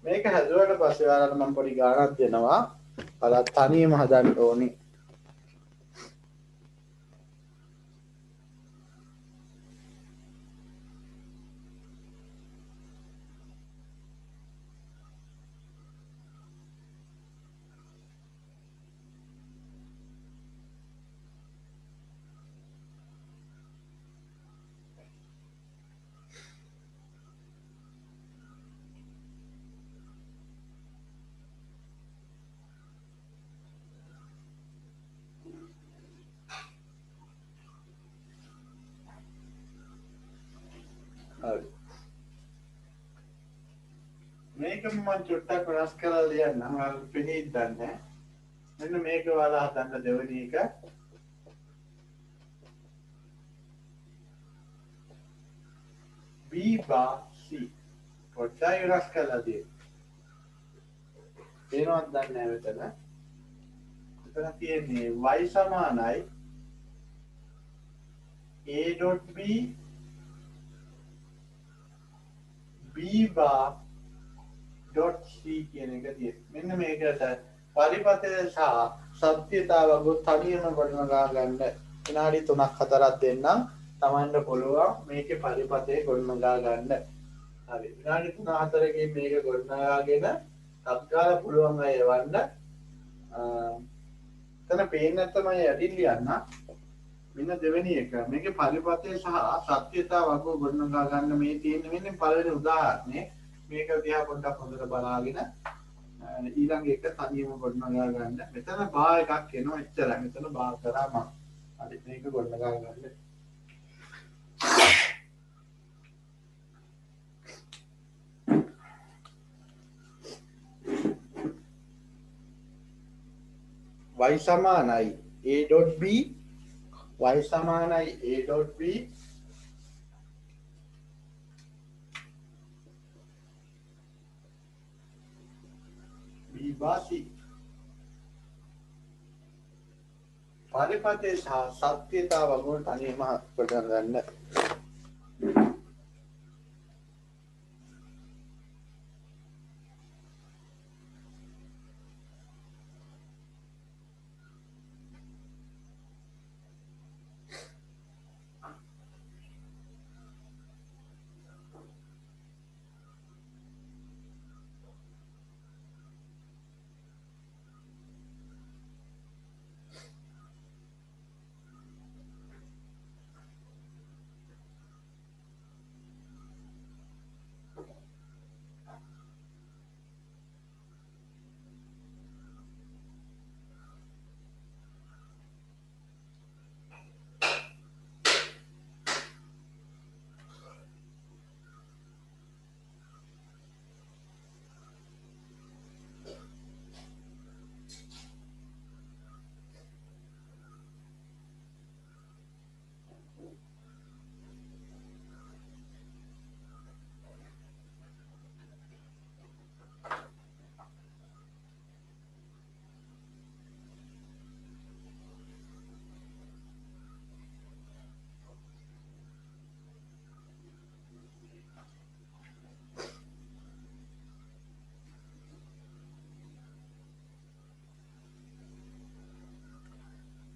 මේක හැදුවට පස්සේ ඔයාලට මම පොඩි ගාණක් දෙනවා. ඔයාලා තනියම හදන්න ඕනි. හරි. මේක මම චුට්ටක් වෙනස් කරලා ලියන්නම්. ඔයාලට පෙනීද දන්නේ. මෙන්න මේක ඔයාලා හදන්න දෙවෙනි එක. B bar C. පොඩ්ඩක් වෙනස් කරලා දෙන්න. පේනවද දන්නේ මෙතන? මෙතන තියෙන්නේ y සමානයි a.b b bar dot c කියන එක තියෙන්නේ. මෙන්න මේකට පරිපතය සහ සත්‍යතාවය තනියම ගොඩනගා ගන්න විනාඩි 3ක් 4ක් දෙන්නම්. තමන්ට පුළුවන් මේකේ පරිපතය ගොඩනගා ගන්න. හරි. විනාඩි 3-4කින් මේක ගොඩනගාගෙන තත්කාල පුළුවන් අය එවන්න. එතන පේන්නේ නැත්නම් මම යටින් ලියන්න. මෙන්න දෙවෙනි එක. මේකේ පරිපතය සහ සත්‍යතාවය ගොඩනගා ගන්න මේ තියෙන මෙන්න පළවෙනි උදාහරණේ. මේක දිහා පොඩ්ඩක් හොඳට බලාගෙන ඊළඟ එක තනියම ගොඩනගා ගන්න. මෙතන බා එකක් එනවා එච්චරයි. මෙතන බා කරා මම. හරි මේක ගොඩනගා ගන්න. y සමානයි a.b y සමානයි a.b b bar c පරිපතේ සහ සත්‍යතාව වගුණ තනියම පටන් ගන්න.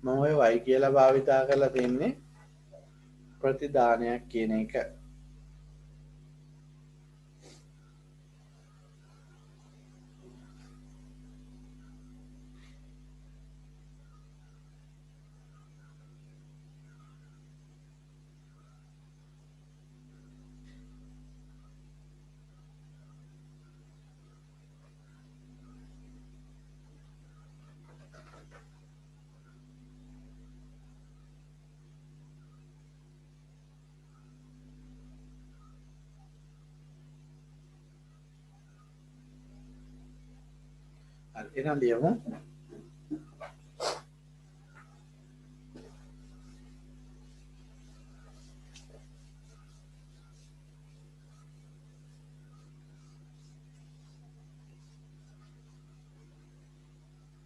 මම ඔය y කියලා භාවිතා කරලා තින්නේ ප්‍රතිදානයක් කියන එක. එහෙනම් ලියමු.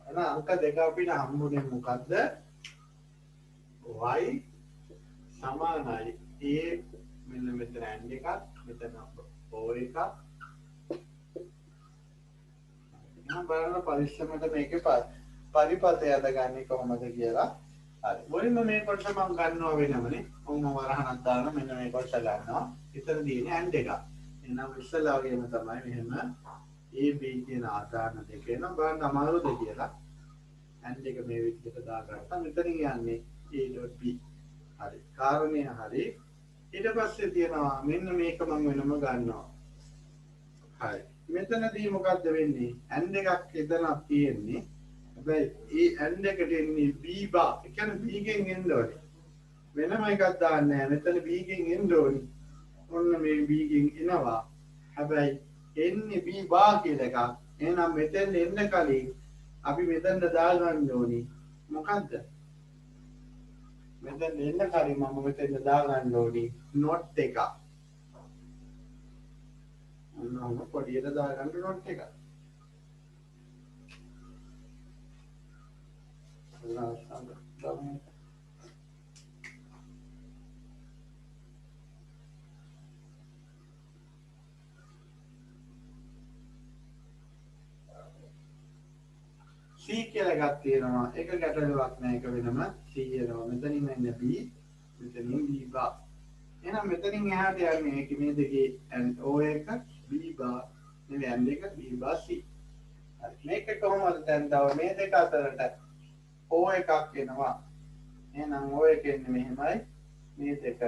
එහෙනම් අංක දෙක අපිට හම්බුනේ මොකද්ද? y සමානයි a මෙන්න මෙතන and එකක් මෙතන o එකක්. එහෙනම් බලන්න පරිස්සමට මේකේ පරිපතය අදගන්නේ කොහොමද කියලා. හරි. මුලින්ම මේ කොටස මම ගන්නවා වෙනමනේ. කොහොම වරහනක් දාලා මෙන්න මේ කොටස ගන්නවා. ඉතින් තියෙන්නේ and එකක්. එහෙනම් ඉස්සෙල්ලා වගේම තමයි මෙහෙම a b කියන ආදාන දෙක එනවා. බලන්න අමාරුද කියලා. and එක මේ විදිහට දාගත්තා. මෙතනින් යන්නේ a.b. හරි. කාරණේ හරි. ඊට පස්සේ තියෙනවා මෙන්න මේක මම වෙනම ගන්නවා. හරි. මෙතනදී මොකද්ද වෙන්නේ? and එකක් එතනක් තියෙන්නේ. හැබැයි ඒ and එකට එන්නේ b බා. ඒ කියන්නේ b ගෙන් එන්න ඕනේ. වෙනම එකක් දාන්නේ නැහැ. මෙතන b ගෙන් එන්න ඕනේ. ඔන්න මේ b ගෙන් එනවා. හැබැයි එන්නේ b බා කියලා එකක්. එහෙනම් මෙතෙන් එන්න කලින් අපි මෙතනට දාගන්න ඕනේ. මොකද්ද? මෙතෙන් එන්න කලින් මම මෙතෙන් දාගන්න ඕනේ not එකක්. ඔන්න පොඩියට දාගන්න not එකක්. C කියලා එකක් තියෙනවා. ඒක ගැටලුවක් නෑ. ඒක වෙනම C එනවා. මෙතනින් එන්නේ B. මෙතනින් B බා. එහෙනම් මෙතනින් එහාට යන්නේ මේක මේ දෙකේ O එක B බා. නෙවෙයි and එක B බා C. හරි. මේක කොහොමද දැන් තව මේ දෙක අතරට O එකක් එනවා. එහෙනම් O එක එන්නේ මෙහෙමයි. මේ දෙක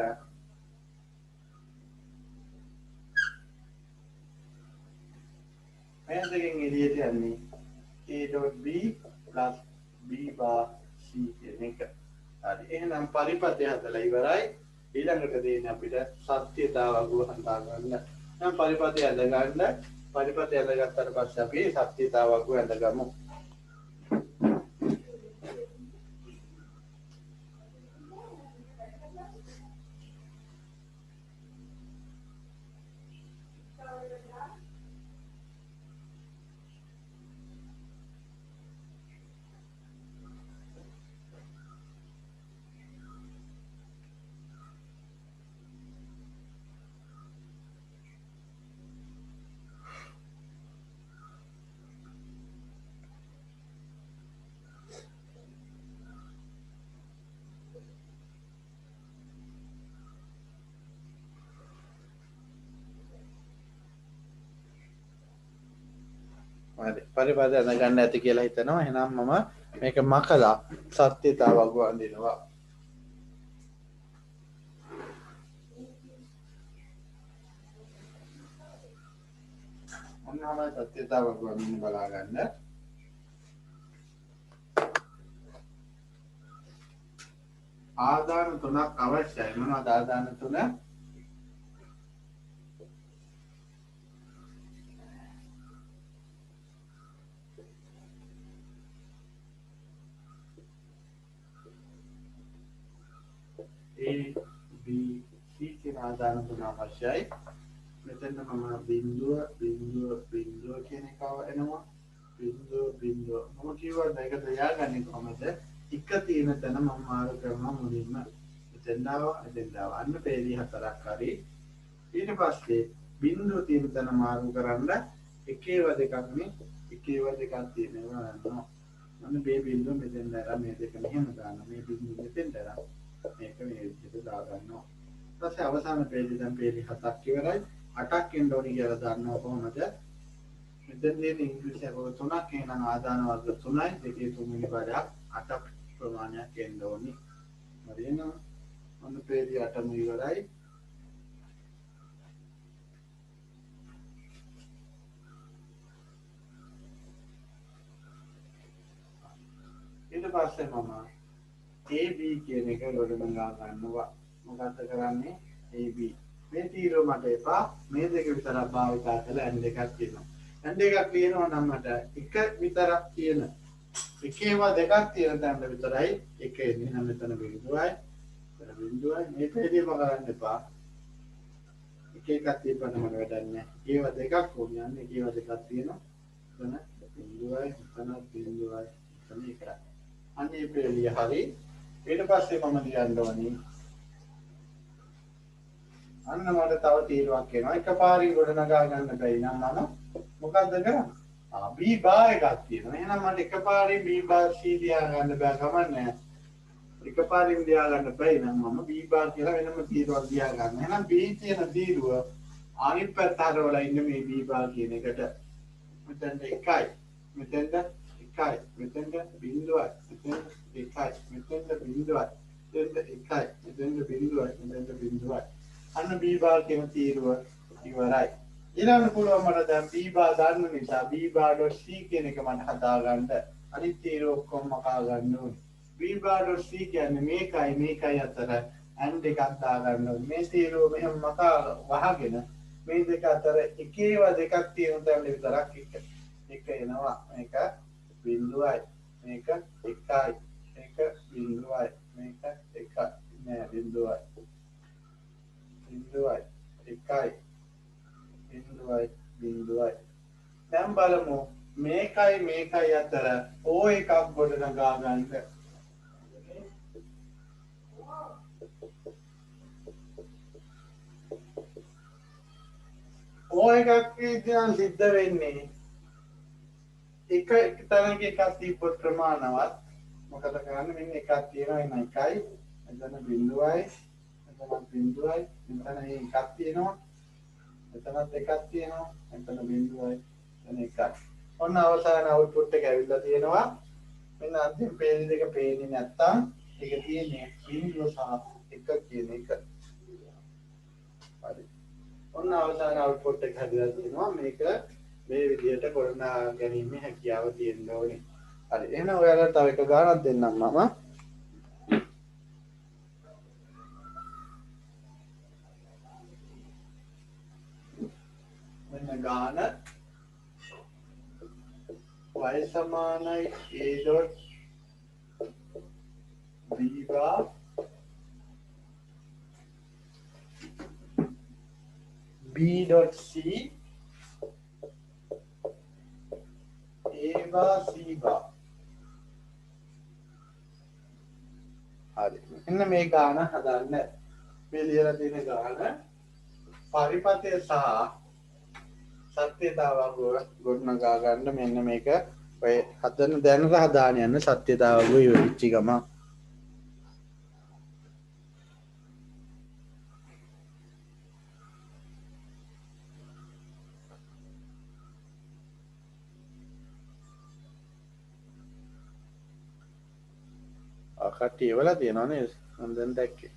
මේ දෙකෙන් එළියට යන්නේ a.b plus b bar c කියන එක. හරි. එහෙනම් පරිපතය හදලා ඉවරයි. ඊළඟට දෙන්නේ අපිට සත්‍යතාව වගුව හඳා ගන්න. දැන් පරිපතය හද ගන්න. පරිපතය හදගත්තට පස්සේ අපි සත්‍යතාව වගුව හදගමු. හරි. පරිපතය හද ගන්න ඇති කියලා හිතනවා. එහෙනම් මම මේක මකලා සත්‍යතාව වගුව අඳිනවා. මොනවාම සත්‍යතාව වගුව අඳින්න බලා ගන්න. ආදාන තුනක් අවශ්‍යයි. මොනවද ආදාන තුන? A, B, C කියන ආදාන තුන අවශ්‍යයි. මෙතන මම බිඳුව කියන එක එනවා. බිඳුව. මම කිව්වා මේක තියාගන්නේ කොහමද? එක තියෙන තැන මම මාරු කරනවා මුලින්ම. එතෙන් ආවා. අන්න පේලි හතරක් හරි. ඊට පස්සේ බිඳුව තියෙන තැන මාරු කරන්න එකේව දෙකක් තියෙනවා ගන්නවා. මම මේ බිඳුව මෙතෙන් දාලා මේ දෙක මෙහෙම දානවා. මේ බිඳුව මෙතෙන් දාලා මේක මේ විදිහට දාගන්නවා. ඊට පස්සේ අවසාන පේජේ දැන් පේජ් 7ක් ඉවරයි. 8ක් එන්න ඕනි කියලා දන්නවා කොහොමද? මෙතන තියෙන ඉංග්‍රීසි අකුරු 3ක් එහෙනම් ආදාන වර්ග 3යි. දෙකේ තුන්වෙනි පදයක් 8ක් ප්‍රමාණයක් එන්න ඕනි. හරියනම් ඔන්න පේජ් 8ම ඉවරයි. ඊට පස්සේ මම AB කියන එක ගොඩනගා ගන්නවා. මොකක්ද කරන්නේ? AB. මේ තීරෝ මට එපා. මේ දෙක විතරක් භාවිතා කරලා and එකක් තියෙනවා. ඇන්ඩ එකක් තියෙනවා නම් මට එක විතරක් තියෙන එකේවා දෙකක් තියෙන තැනට විතරයි එක එන්නේ නම් මෙතන බිඳුවයි මෙතන බිඳුවයි මේ පේලියම කරන්න එපා එක එකක් තියපන්න මට වැඩක් නැහැ ඒවා දෙකක් ඕනේ යන්නේ ඒවා දෙකක් තියෙනවා එතන බිඳුවයි එතන බිඳුවයි එතන එකයි අන්න මේ පේලිය හරි ඊට පස්සේ මම ලියන්න ඕනේ අන්න මට තව තීරුවක් එනවා එකපාරින් ගොඩනගා ගන්න බැරි නම් මම මොකද්ද කරන්නේ B බාර් එකක් තියෙනවා එහෙනම් මට එකපාරින් B බාර් C ලියා ගන්න බෑ කමන්නේ එකපාරින් ලියා ගන්න බැයි නම් මම B බාර් කියලා වෙනම තීරුවක් ලියා ගන්න එහෙනම් B කියන තීරුව අනිත් පැත්ත හරවලා ඉන්න මේ B බාර් කියන එකට මෙතෙන්ට 1යි මෙතෙන්ට 1යි මෙතෙන්ට බිඳුවයි මෙතෙන්ට 1යි මෙතෙන්ට බිඳුවයි මෙතෙන්ට 1යි මෙතෙන්ට බිඳුවයි මෙතෙන්ට බිඳුවයි අන්න B බාර් කියන තීරුව ඉවරයි ඊළඟ පුළුවන් මට දැන් B බාර් ගන්න නිසා B බාර්.C කියන එක මට හදා ගන්න අනිත් තීරුව ඔක්කොම මකා ගන්න ඕනේ B බාර්.C කියන්නේ මේකයි අතර and එකක් දා ගන්න ඕනේ මේ තීරුව මෙහෙම මකා වහගෙන මේ දෙක අතර එකේවා දෙකක් තියෙන තැන විතරක් එක එනවා මේක බිඳුවයි මේක 1යි මේක බිඳුවයි මේක 1යි නෑ බිඳුවයි 1යි බිඳුවයි දැන් බලමු මේකයි අතර O එකක් ගොඩනගා ගන්න O එකක් කියන සිද්ධ වෙන්නේ එක තැනක එකක් තිබ්බොත් ප්‍රමාණවත් මොකද කරන්නේ මෙන්න එකක් තියෙනවා එන 1යි එතන බිඳුවයි එතන බිඳුවයි එතන එකක් තියෙනවා එතනත් එකක් තියෙනවා එතන බිඳුවයි එතන එකක් ඔන්න අවසාන අවුට්පුට් එක ඇවිල්ලා තියෙනවා මෙන්න අන්තිම පේජ් එක පේන්නේ නැත්තම් ඒක තියෙන්නේ බිඳුව සහ එක කියන එක හරි ඔන්න අවසාන අවුට්පුට් එක හදලා තියෙනවා මේක මේ විදිහට ගොඩනගා ගැනීමේ හැකියාව තියෙන්න ඕනේ හරි එහෙනම් ඔයාලට තව එක ගානක් දෙන්නම් මම මෙන්න ගාන y සමානයි a dot b bar b dot c a bar c bar හරි මෙන්න මේ ගාන හදන්න මේ ලියලා තියෙන ගාන පරිපතය සහ සත්‍යතාවක ගොඩනගා ගන්න මෙන්න මේක ඔය හදන දැනට හදාන යන සත්‍යතාවක ඉවිච්ච ගම කට්ටිය එවලා තියෙනවා නේද මම දැන් දැක්කේ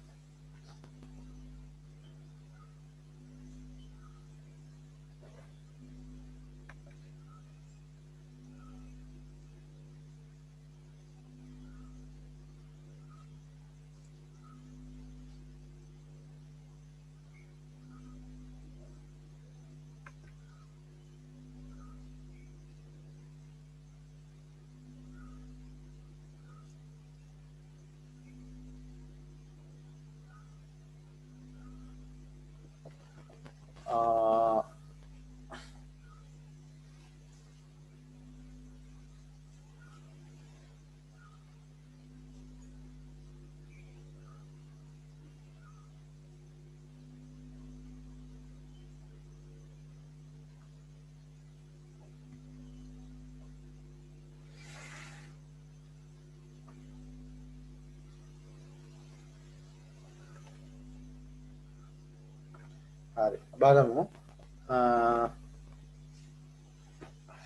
හරි බලමු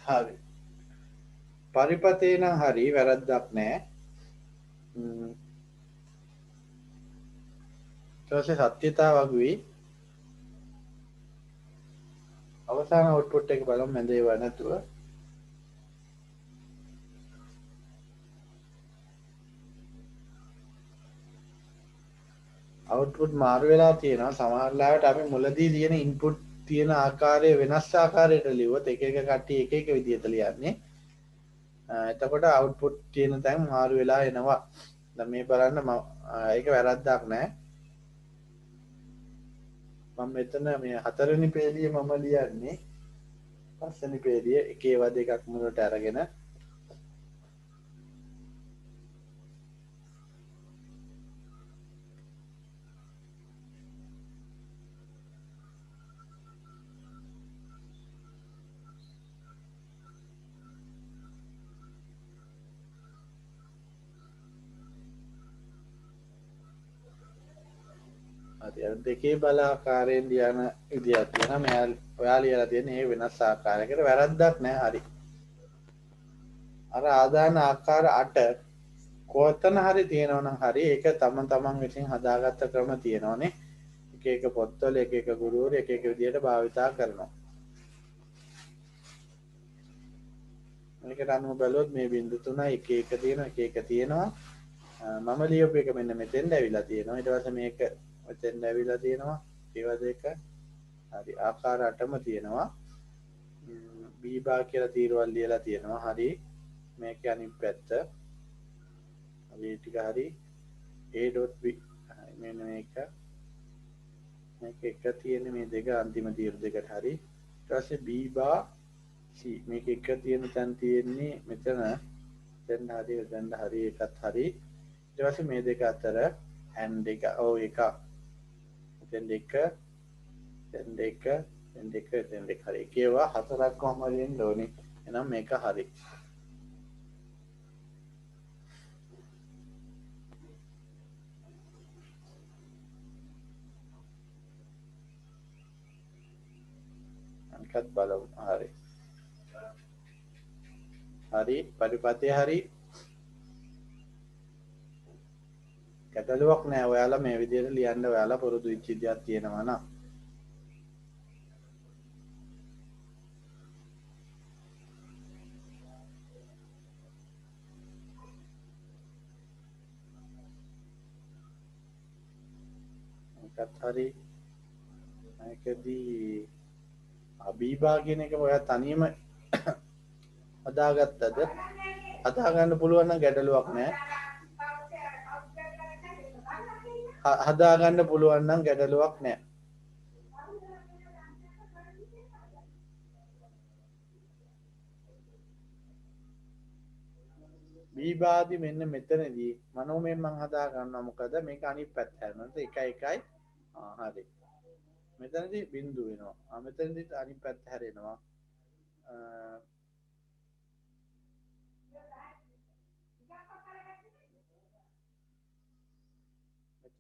හරි පරිපතේ නම් හරි වැරද්දක් නැහැ ඊට පස්සේ සත්‍යතාවක් වෙයි අවසාන අවුට්පුට් එක බලමු මැද ඒවා නැතුව අවුට්පුට් මාරු වෙලා තියෙනවා සමහර ලාවට අපි මුලදී ලියන ඉන්පුට් තියෙන ආකාරය වෙනස් ආකාරයට ලියුවොත් එක එක කට්ටිය එක එක විදිහට ලියන්නේ. එතකොට අවුට්පුට් තියෙන තැන් මාරු වෙලා එනවා. දැන් මේ බලන්න ඒක වැරද්දක් නෑ. මම මෙතන මේ 4 වෙනි පේලිය මම ලියන්නේ 5 වෙනි පේලිය එකේ වද එකක් මුලට අරගෙන හරි අර දෙකේ බල ආකාරයෙන් ලියන විදියක් තියෙනවා. මෙයා ඔයා ලියලා තියෙන්නේ මේ වෙනස් ආකාරයකට වැරද්දක් නෑ. හරි. අර ආදාන ආකාර 8 කොතන හරි තියෙනවා නම් හරි ඒක තමන් විසින් හදාගත්ත ක්‍රම තියෙනවානේ. එක එක පොත්වල එක එක ගුරුවරු එක එක විදියට භාවිතා කරනවා. මේකට අනුව බැලුවොත් මේ බිංදු 3 එක එක තියෙනවා එක එක තියෙනවා. මම ලියපු එක මෙන්න මෙතෙන්ද ඇවිල්ලා තියෙනවා. ඊට පස්සේ මේක මෙතෙන්ද ඇවිල්ලා තියෙනවා. ඒවා දෙක හරි ආකාර 8ම තියෙනවා. බීබා කියලා තීරවල් ලියලා තියෙනවා. හරි. මේක අනිත් පැත්ත. හරි ටික හරි. a.b මෙන්න මේක එක තියෙන මේ දෙක අන්තිම තීර දෙකට හරි. ඊට පස්සේ බීබා c මේක එක තියෙන තැන් තියෙන්නේ මෙතන. දැන් හරි එකත් හරි. ඊට පස්සේ මේ දෙක අතර and එක එක දැන් දෙක හරි. ඒකේවා හතරක් කොහම හරි එන්න ඕනේ. එහෙනම් මේක හරි. අනිකත් බලමු. හරි. හරි පරිපතේ හරි. ගැටලුවක් නෑ. ඔයාලා මේ විදිහට ලියන්න ඔයාලා පුරුදු වෙච්ච විදියක් තියෙනවා නම් ඒකත් හරි. මේකදී අබීබා කියන එක ඔයා තනියම හදාගත්තද? හදාගන්න පුළුවන් නම් ගැටලුවක් නෑ. හදාගන්න පුළුවන් නම් ගැටලුවක් නෑ. බීබාදි මෙන්න මෙතනදී මනෝමයෙන් මම හදා ගන්නවා. මොකද මේක අනිත් පැත්ත හැරෙනවා. 1 හරි. මෙතනදී බිංදු වෙනවා. මෙතනදී අනිත් පැත්ත හැරෙනවා.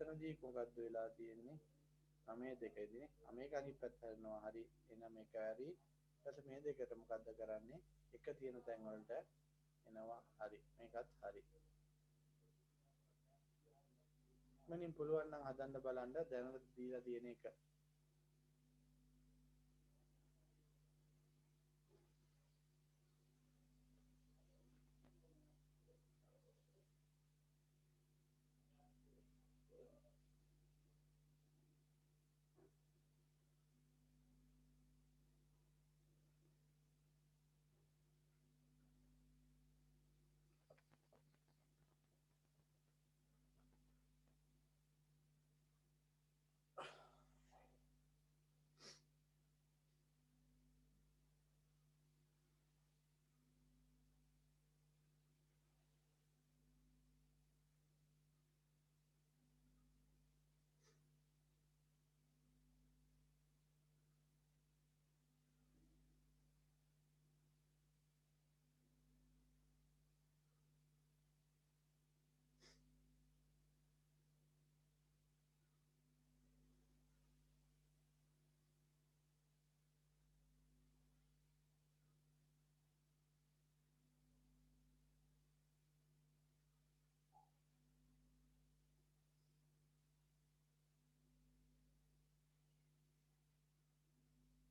මෙතනදී මොකද්ද වෙලා තියෙන්නේ? 9 2දී 9 අනිත් පැත්ත හැරෙනවා. හරි. එහෙනම් මේක හරි. ඊට පස්සේ මේ දෙකට මොකද්ද කරන්නේ? එක තියෙන තැන් වලට එනවා. හරි. මේකත් හරි. මනින් පුළුවන් නම් හදන්න බලන්න දැනට දීලා තියෙන එක.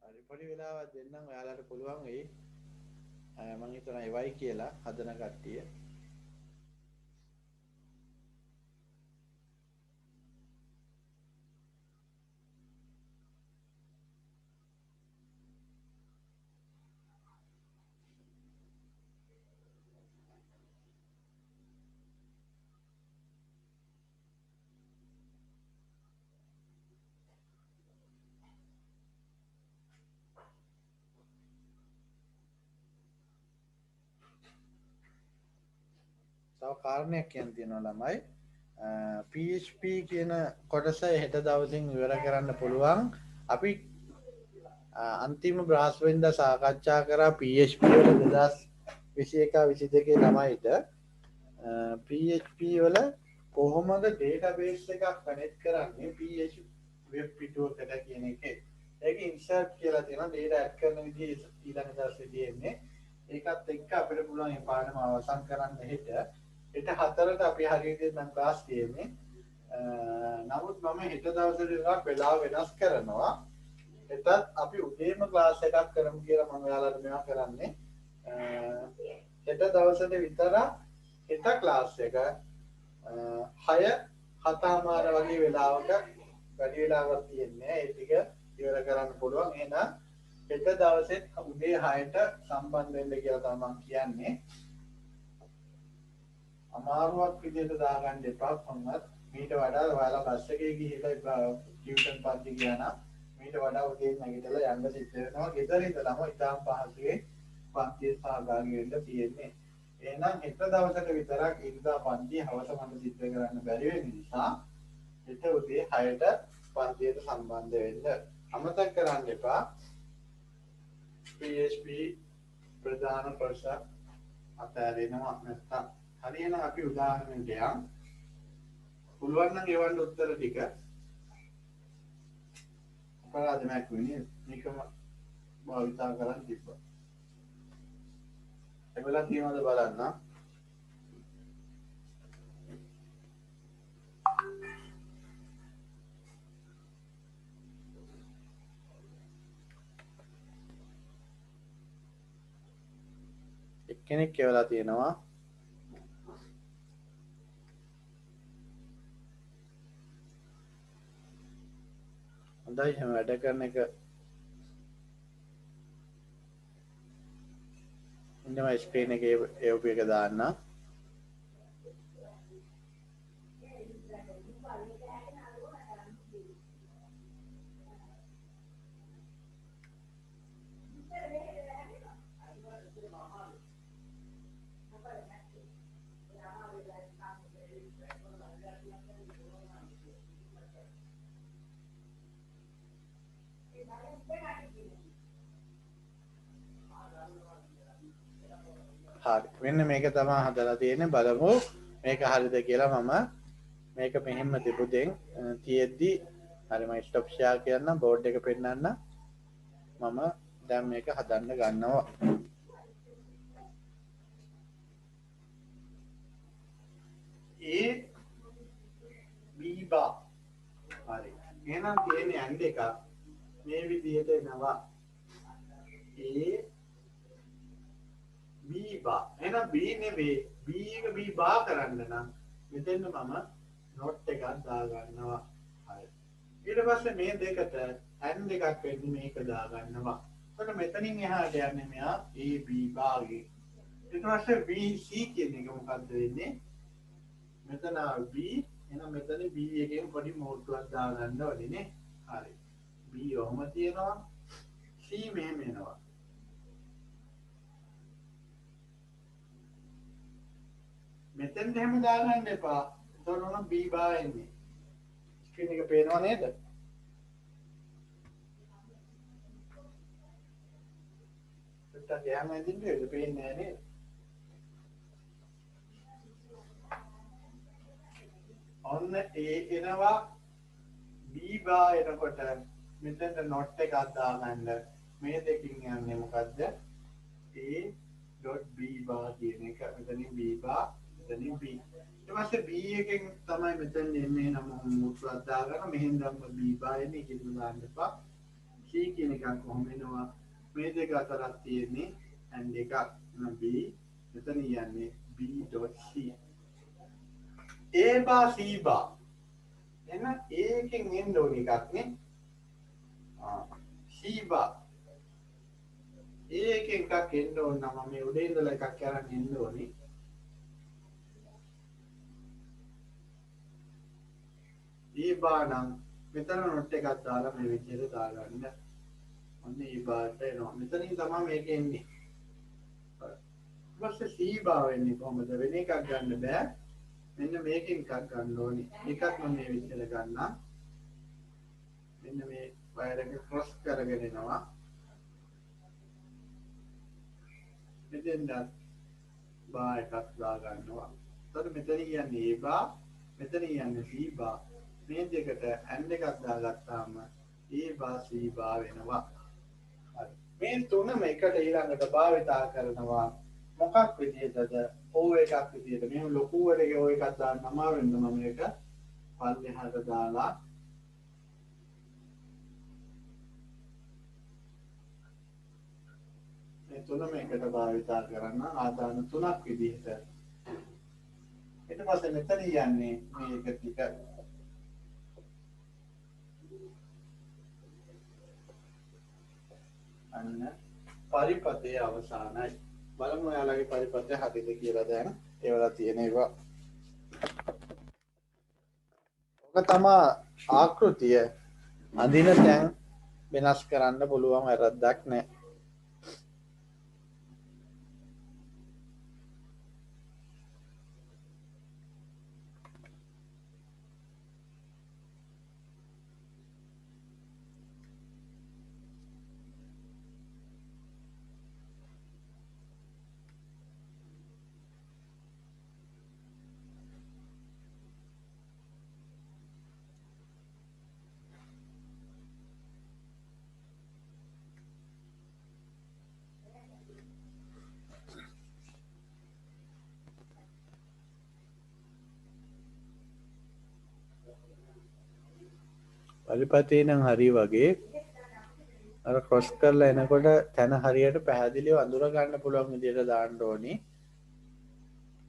හරි පොඩි වෙලාවක් දෙන්නම් ඔයාලට පුළුවන් වෙයි. මම හිතනවා එවයි කියලා හදන කට්ටිය. තව කාරණයක් කියන්න තියෙනවා ළමයි. PHP කියන කොටස හෙට දවසින් ඉවර කරන්න පුළුවන්. අපි අන්තිම බ්‍රහස්පතින්දා සාකච්ඡා කරා PHP වල 2021 22 ළමයිට PHP වල කොහොමද ඩේටාබේස් එකක් කනෙක්ට් කරන්නේ PHP වෙබ් පිටුවකට කියන එකේ. ඒක ඉන්සර්ට් කියලා තියෙනවා ඩේටා ඇඩ් කරන විදිහ ඊළඟ දවසේ තියෙන්නේ. ඒකත් එක්ක අපිට පුළුවන් මේ පාඩම අවසන් කරන්න හෙට 4ට අපි හරියට නම් ක්ලාස් තියෙන්නේ. නමුත් මම හෙට දවසේ ටිකක් වෙලාව වෙනස් කරනවා. හෙටත් අපි උදේම ක්ලාස් එකක් කරමු කියලා මම ඔයාලට මේවා කරන්නේ. හෙට දවසට විතර හෙට ක්ලාස් එක 6:07 වගේ වෙලාවක වැඩි වෙලාවක් තියෙන්නේ. ඒ ටික ඉවර කරන්න පුළුවන්. එහෙනම් හෙට දවසේ උදේ 6ට සම්බන්ධ වෙන්න කියලා තමයි මම කියන්නේ. අමාරුවක් විදිහට දාගන්න එපා කොහොමද මීට වඩා ඔයාලා බස් එකේ ගිහිල්ලා ටියුෂන් පන්ති ගියා නම් මීට වඩා උදේ නැගිටලා යන්න සිද්ධ වෙනවා. ගෙදර ඉඳලාම ඉතාම පහසුවේ පන්තියේ සහභාගී වෙන්න තියෙන්නේ. එහෙනම් හෙට දවසට විතරක් ඉරිදා පන්තිය හවස මම සිද්ධ කරන්න බැරි වෙන නිසා හෙට උදේ 6ට පන්තියට සම්බන්ධ වෙන්න. අමතක කරන්න එපා. PHP ප්‍රධාන කොටස අතහැරෙනවා නැත්නම් හරියන අපි උදාහරණයක් ගියා. පුළුවන් නම් ඒවන්න උත්තර ටික අපරාධයක් වෙන්නේ මේකම භාවිතා කරන් තිබ්බා. එබලා තියනවද බලන්න. එක්කෙනෙක් කියලා තියෙනවා හොඳයි හැම වැඩ කරන එක ඉන්නවා ස්ක්‍රීන් එකේ AOP එක දාන්න. හරි මෙන්න මේක තමයි හදලා තියෙන්නේ. බලමු මේක හරිද කියලා. මම මේක මෙහෙම තිබුදෙන් තියෙද්දි හරි මම ස්ටොප් ෂෙයා කරන්න බෝඩ් එක පෙන්නන්න. මම දැන් මේක හදන්න ගන්නවා. A B bar හරි එහෙනම් තියෙන්නේ ඇන්ඩ් එක මේ විදිහට එනවා. A B bar එහෙනම් B නෙවෙයි B එක B bar කරන්න නම් මෙතෙන් මම නෝට් එකක් දා ගන්නවා. හරි ඊට පස්සේ මේ දෙකට ඇන්ඩ් එකක් වෙන්නේ මේක දා ගන්නවා. එතකොට මෙතනින් එහාට යන්නේ මෙයා A B bar ගේ. ඊට පස්සේ B C කියන එක මොකද්ද වෙන්නේ? මෙතන B එහෙනම් මෙතන B එකෙන් පොඩි මෝට්ටුවක් දා ගන්න ඕනේ නේ. හරි B ඔහම තියෙනවා C මෙහෙම එනවා. මෙතෙන්ට එහෙම දාගන්න එපා. එතකොට උන B බා එන්නේ. ස්ක්‍රීන් එක පේනව නේද? පිටට යෑම ඇදින්නේ ඒක පේන්නේ නැහැ නේද? ඔන්න A එනවා B බා එනකොට මෙතෙන්ට නොට් එකක් දාගන්න. මේ දෙකින් යන්නේ මොකද්ද? A.B බා කියන එක. මෙතනින් B බා මෙතනින් B. ඊට පස්සේ B එකෙන් තමයි මෙතන එන්නේ නම් මුත්‍රාත් දාගන්න. මෙහෙන් දැම්ම B බා එන්නේ ඉතින් දාන්න එපා. C කියන එක කොහොම වෙනවා? මේ දෙක අතරක් තියෙන්නේ and එකක්. B මෙතන යන්නේ B.C. A bar C bar එහෙනම් A එකෙන් එන්න ඕන එකක් නේ. C bar A එකෙන් එකක් එන්න ඕන නම් මේ උඩේ ඉඳලා එකක් අරන් එන්න ඕනේ. E bar නම් මෙතන නොට් එකක් දාලා මේ විදිහට දාගන්න. ඔන්න E bar එකට එනවා. මෙතනින් තමයි මේක එන්නේ. ඊපස්සේ C භාව වෙන්නේ කොහොමද? වෙන එකක් ගන්න බෑ. මෙන්න මේකෙන් එකක් ගන්න ඕනි. එකක් මම මේ විදිහට ගන්නම්. මෙන්න මේ වයර් එක ක්‍රොස් කරගෙන එනවා. මෙතෙන් බා එකක් දා ගන්නවා. එතකොට මෙතන කියන්නේ A බා, මෙතන කියන්නේ C බා. මේ දෙකට AND එකක් දාගත්තාම A බා C බා වෙනවා. හරි. මේ තුනම එකට ඊළඟට භාවිතා කරනවා. මොකක් විදිහටද? O එකක් විදිහට. මෙහෙම ලොකුවට O එකක් දාන්න අමාරුවෙන්ද මම මේක පල්ලෙහාට දාලා මේ තුනම එකට භාවිතා කරන්න ආදාන තුනක් විදිහට. ඊට පස්සේ මෙතන යන්නේ මේක ටික අන්න පරිපතේ අවසానයි. බලමු ඔයාලගේ පරිපතය හරිද කියලා දැන් ඒවලා තියෙන ඒවා. ඔක තමයි ආකෘතිය. අඳින තැන් වෙනස් කරන්න පුළුවන් වැරද්දක් නැහැ. පරිපතේ නම් හරි වගේ අර ක්‍රොස් කරලා එනකොට තන හරියට පැහැදිලිව අඳුර ගන්න පුළුවන් විදිහට දාන්න ඕනි.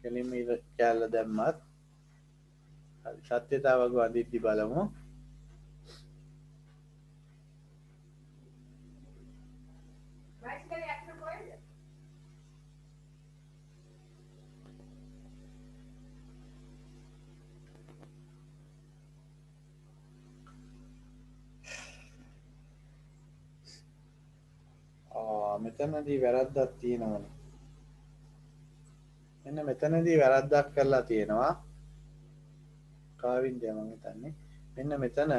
කෙලින්ම කැල්ල දැම්මත් හරි සත්‍යතාවක වදිද්දි බලමු. මෙතනදී වැරද්දක් තියෙනවනේ. මෙන්න මෙතනදී වැරද්දක් කරලා තියෙනවා. කාවින්ද මම හිතන්නේ. මෙන්න මෙතන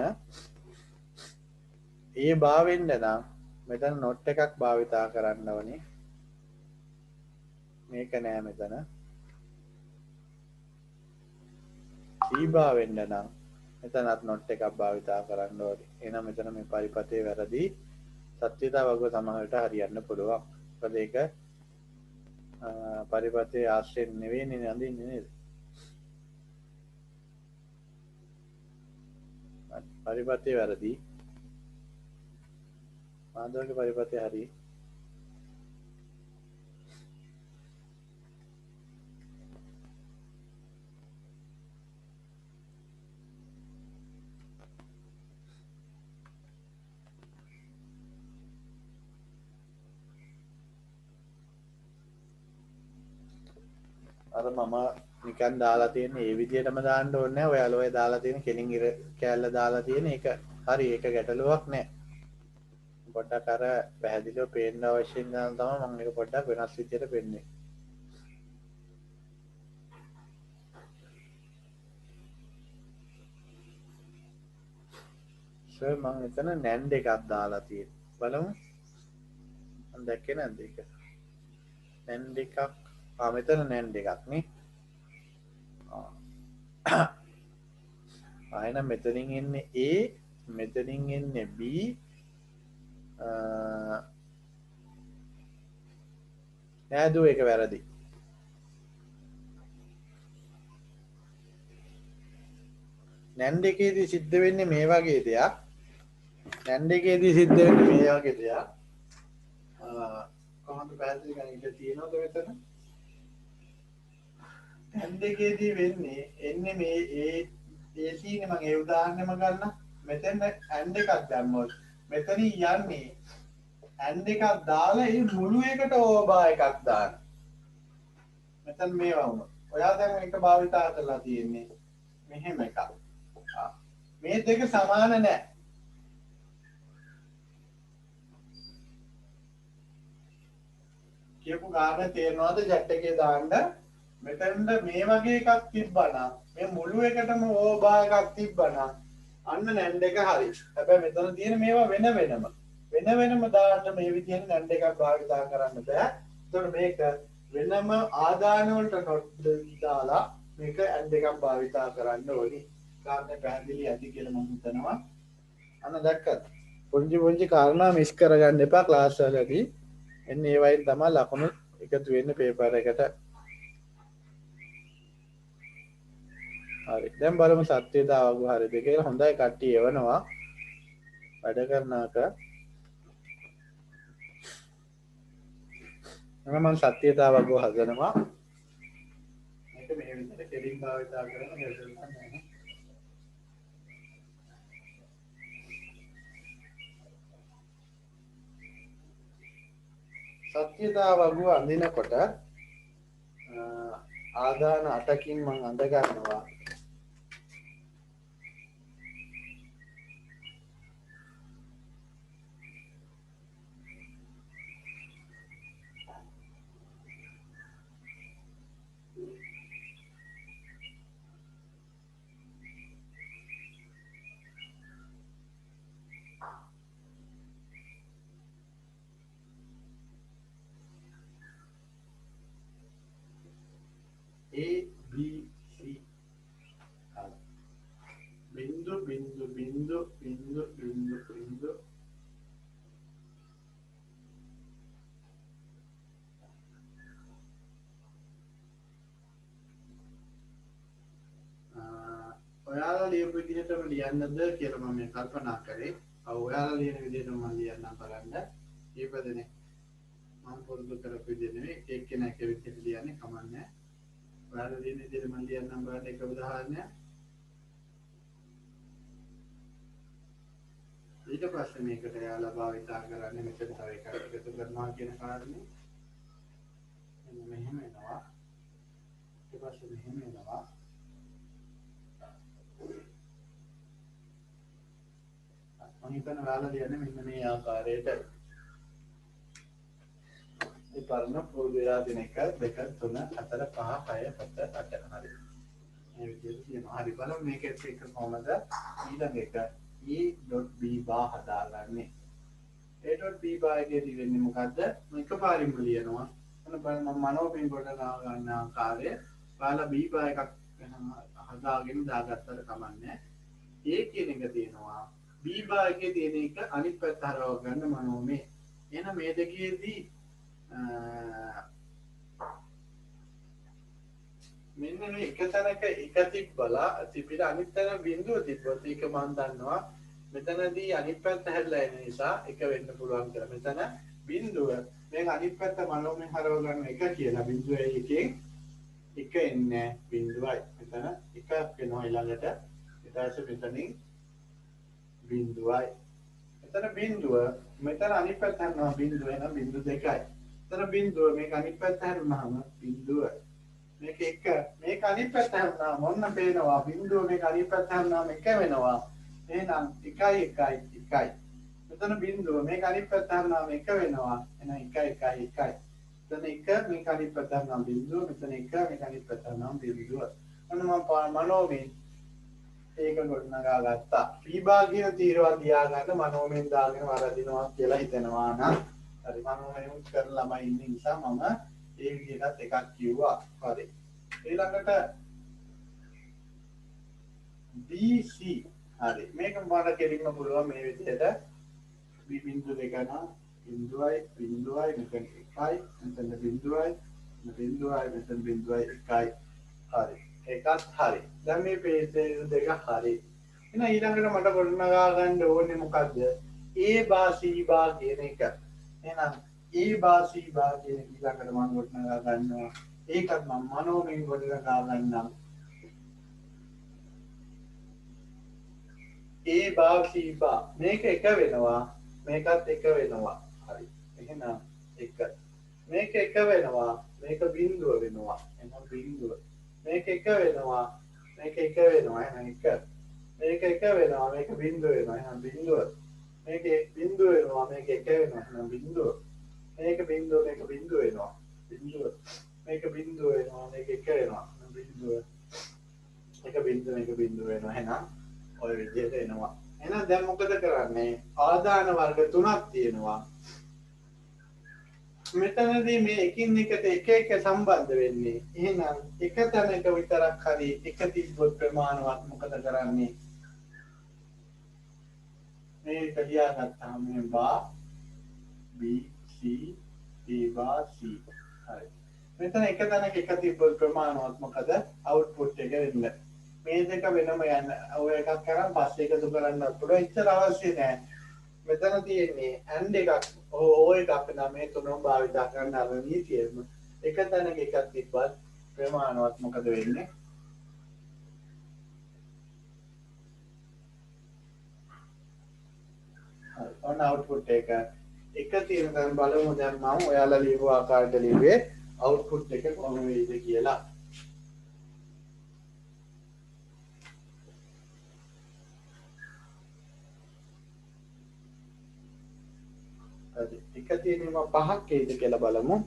ඒ භාවෙන්න නම් මෙතන නොට් එකක් භාවිතා කරන්න ඕනේ. මේක නෑ මෙතන. C භාවෙන්න නම් මෙතනත් නොට් එකක් භාවිතා කරන්න ඕනේ. එහෙනම් මෙතන මේ පරිපතේ වැරදි. සත්‍යතාවක සමහරට හරියන්න පුළුවන්. මොකද ඒක පරිපතේ ආශ්‍රයෙන් නෙවෙයිනේ අඳින්නේ නේද? පරිපතේ වැරදි. මාධවගේ පරිපතේ හරි. අර මම නිකන් දාලා තියෙන ඒ විදිහටම දාන්න ඕනේ නැහැ. ඔයාලා ඔය දාලා තියෙන කෙලින් ඉර කෑල්ල දාලා තියෙන එක හරි ඒක ගැටලුවක් නැහැ. පොඩ්ඩක් අර පැහැදිලිව පේන්න අවශ්‍ය නම් තමයි මම මේක පොඩ්ඩක් වෙනස් විදිහට පෙන්වන්නේ. සර් මම එතන නැන්ඩ් එකක් දාලා තියෙනවා. බලමු. මම දැක්කේ නැද්ද ඒක? නැන්ඩ් එකක් මෙතන නැන්ඩ් එකක් නේ. ආයෙනම් මෙතනින් එන්නේ A, මෙතනින් එන්නේ B. නෑදෝ ඒක වැරදි. නැන්ඩ් එකේදී සිද්ධ වෙන්නේ මේ වගේ දෙයක්. නැන්ඩ් එකේදී සිද්ධ වෙන්නේ මේ වගේ දෙයක්. කොහොමද පැහැදිලි කරන්න ඉඩ තියෙනවද මෙතන? නැන්ඩ් එකේදී වෙන්නේ එන්නේ මේ AC නේ මම ඒ උදාහරණෙම ගන්න. මෙතන AND එකක් දැම්මොත් මෙතනින් යන්නේ AND එකක් දාලා ඒ මුළු එකට ඕබා එකක් දාන්න. මෙතන මේවා වුණා. ඔයා දැන් මේක භාවිතා කරලා තියෙන්නේ මෙහෙම එකක්. මේ දෙක සමාන නැහැ. කියපු ගාන තේරෙනවද chat එකේ දාන්න මෙතනද මේ වගේ එකක් තිබ්බනම් මේ මුළු එකටම ඕබා එකක් තිබ්බනම් අන්න නැන්ඩ එක හරි. හැබැයි මෙතන තියෙන මේවා වෙන වෙනම දාන්න මේ විදිහට නැන්ඩ එකක් භාවිතා කරන්න බෑ. එතකොට මේක වෙනම ආදාන වලට නොට් දාලා මේක ඇන්ඩ් එකක් භාවිතා කරන්න ඕනි. කාරණේ පැහැදිලි ඇති කියලා මම හිතනවා. අන්න දැක්කත් පොන්ජි කාරණා මිස් කරගන්න එපා ක්ලාස් වලදී. එන්නේ ඒ වයින් තමයි ලකුණු එකතු වෙන්නේ පේපර් එකට. හරි. දැන් බලමු සත්‍යතාව හරිද කියලා. හොඳයි කට්ටිය එවනවා. වැඩ කරනාක. මම සත්‍යතාව හදනවා. මේක මේ විදිහට කෙලින් භාවිතා කරන මෙතන නැහැ. සත්‍යතාව වගුව අඳිනකොට ආදාන 8කින් මම අඳ ගන්නවා. A B C बिंदु बिंदु बिंदु बिंदु बिंदु बिंदु ඔයාලා ලියපු විදිහටම ලියන්නද කියලා මම කල්පනා කරේ. ඔයාලා ලියන විදිහටම මම ලියන්නම් බලන්න. ඊපදනේ මම පොදු කරපු විදිහ නෙවෙයි එක්කෙනෙක් එක විදිහට ලියන්නේ කමන්නේ. ඔයාලා ලියන විදිහට මම ලියන්නම් බලන්න එක උදාහරණයක්. ඊට පස්සේ මේකට යාලා භාවිතා කරන්නේ මෙතන තව එකක් එකතු කරනවා කියන කාරණේ. මෙන්න මෙහෙම එනවා. ඊට පස්සේ මෙහෙම එනවා. මම හිතන ඔයාලා ලියන්නේ මෙන්න මේ ආකාරයට. මේ පරණ පොදු වෙලා දෙන 1 2 3 4 5 6 7 8 හරි. මේ විදිහට කියනවා. හරි බලමු මේකත් එක්ක කොහමද ඊළඟ එක E.B බා හදාගන්නේ. A.B බා එකේදී වෙන්නේ මොකද්ද? මම එකපාරින්ම ලියනවා. මොන බලන්න මම මනෝපින් කොට ගන්න ආකාරය ඔයාලා B බා එකක් හදාගෙන දාගත්තට කමන්නේ. A කියන එක තියෙනවා. B බා එකේ තියෙන එක අනිත් පැත්ත හරව ගන්න මනෝමය. එහෙනම් මේ දෙකේදී මෙන්න මේ එක තැනක එක තිබ්බලා තිබිලා අනිත් තැන බිඳුව තිබ්බොත් ඒක මම දන්නවා මෙතනදී අනිත් පැත්ත හැදලා එන නිසා එක වෙන්න පුළුවන් කියලා. මෙතන බිඳුව මේක අනිත් පැත්ත මනෝමය හරව ගන්න එක කියලා බිඳුවයි එකෙන් එක එන්නේ බිඳුවයි. මෙතන එකක් වෙනවා ඊළඟට ඊට පස්සේ මෙතනින් බිඳුවයි. මෙතන බිඳුව මෙතන අනිත් පැත්ත හරනවා බිඳුව එන බිඳු දෙකයි. මෙතන බිඳුව මේක අනිත් පැත්ත හරවනහම බිඳුව මේක එක මේක අනිත් පැත්ත හරවනවා මොන්න පේනවා බිඳුව මේක අනිත් පැත්ත හරවනහම එක වෙනවා. එහෙනම් 1 1 1. මෙතන බිඳුව මේක අනිත් පැත්ත හරවනහම එක වෙනවා. එහෙනම් 1 1 1. මෙතන 1 මේක අනිත් පැත්ත හරවනහම බිඳුව මෙතන 1 මේක අනිත් පැත්ත හරවනහම බිඳුව. අන්න මම මනෝමය ඒක ගොඩනගා ගත්තා. ෆීබා කියන තීරවත් ලියා ගන්න මනෝමයෙන් දාගෙන වරදිනවා කියලා හිතනවා නම් හරි මනෝමයෙන් කරන ළමයි ඉන්න නිසා මම ඒ විදිහට එකක් කිව්වා. හරි. ඊළඟට BC හරි. මේක මට කෙලින්ම පුළුවන් මේ විදිහට B බිඳුව දෙක නා බිඳුවයි බිඳුවයි මෙතන 1යි මෙතන බිඳුවයි මෙතන බිඳුවයි 1යි. හරි. එකත් හරි. දැන් මේ පේජ් දෙක හරි. එහෙනම් ඊළඟට මට ගොඩනගා ගන්න ඕනේ මොකද්ද? A බා C බා කියන එක. එහෙනම් A බා C බා කියන එක ඊළඟට මම ගොඩනගා ගන්නවා. ඒකත් මම මනෝමයෙන් ගොඩනගා ගන්නම්. A බා C බා මේක එක වෙනවා. මේකත් එක වෙනවා. හරි. එහෙනම් එක. මේක එක වෙනවා. මේක බිඳුව වෙනවා. එහෙනම් බිඳුව මේක එක වෙනවා මේක එක වෙනවා එහෙනම් එක මේක එක වෙනවා මේක බිඳුව වෙනවා එහෙනම් බිඳුව මේක බිඳුව වෙනවා මේක එක වෙනවා එහෙනම් බිඳුව මේක බිඳුව මේක බිඳුව වෙනවා. බිඳුව මේක බිඳුව වෙනවා මේක එක වෙනවා. බිඳුව මේක බිඳුව මේක බිඳුව වෙනවා. එහෙනම් ඔය විදිහට එනවා. එහෙනම් දැන් මොකද කරන්නේ? ආදාන වර්ග තුනක් තියෙනවා. මෙතනදී මේ එකින් එකට එක එක සම්බන්ධ වෙන්නේ. එහෙනම් එක තැනක විතරක් හරි එක තිබ්බොත් ප්‍රමාණවත් මොකද කරන්නේ? මේක ලියාගත්තාම මේ බා B C A බා C හරි. මෙතන එක තැනක එක තිබ්බොත් ප්‍රමාණවත් මොකද? අවුට්පුට් එක වෙන්නේ. මේ දෙක වෙනම යන ඔය එකක් කරන් පස්සේ එකතු කරන්න පුළුවන්. ඉච්චර අවශ්‍ය නැහැ. මෙතන තියෙන්නේ and එකක් ඕ එකක් නම් මේ තුනම භාවිත කරන්න අර නීතියෙම එක තැනක එකක් තිබ්බත් ප්‍රමාණවත් මොකද වෙන්නේ? හරි. ඔන්න අවුට්පුට් එක තියෙන තැන බලමු දැන් මම ඔයාලා ලියපු ආකාරයට ලිව්වේ අවුට්පුට් එක කොහොම වෙයිද කියලා. හරි. එක තියෙනවා පහක් එයිද කියලා බලමු.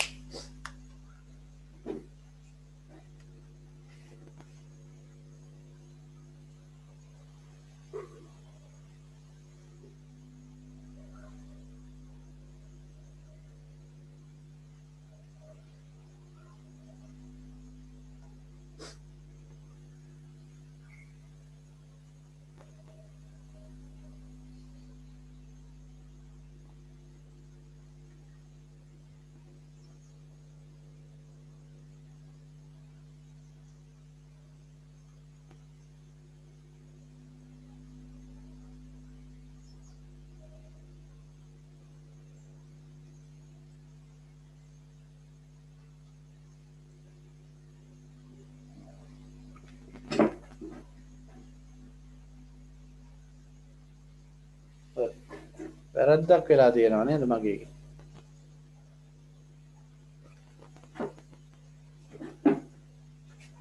වැරද්දක් වෙලා තියෙනවා නේද මගේ?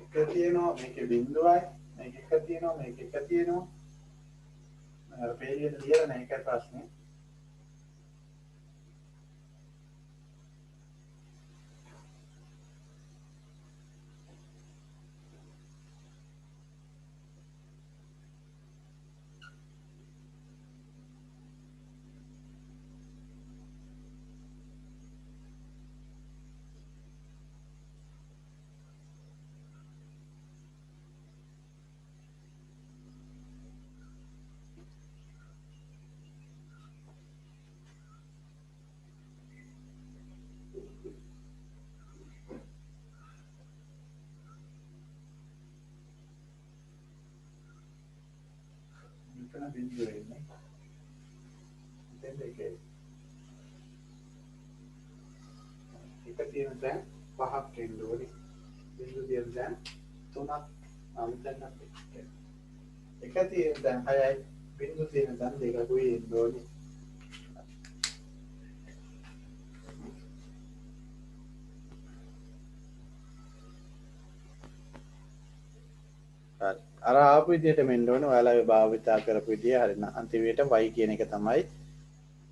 එක තියෙනවා මේකේ බිඳුවයි මේක එක තියෙනවා මේක එක තියෙනවා. අර පේලියට ලියලා නැහැ ඒකයි ප්‍රශ්නේ. මෙතන බිඳුව එන්නේ. මෙතෙන් එකයි. එක තියෙන දැන් පහක් එන්න ඕනේ. බිඳුව තියෙන දැන් තුනක් අමතන්න එක තියෙන දැන් 6යි බිඳුව තියෙන දැන් දෙකකුයි එන්න ඕනේ. අර ආපු විදිහට මෙන්න ඕනේ ඔයාලා භාවිතා කරපු විදිය හරින අන්තිමේට y කියන එක තමයි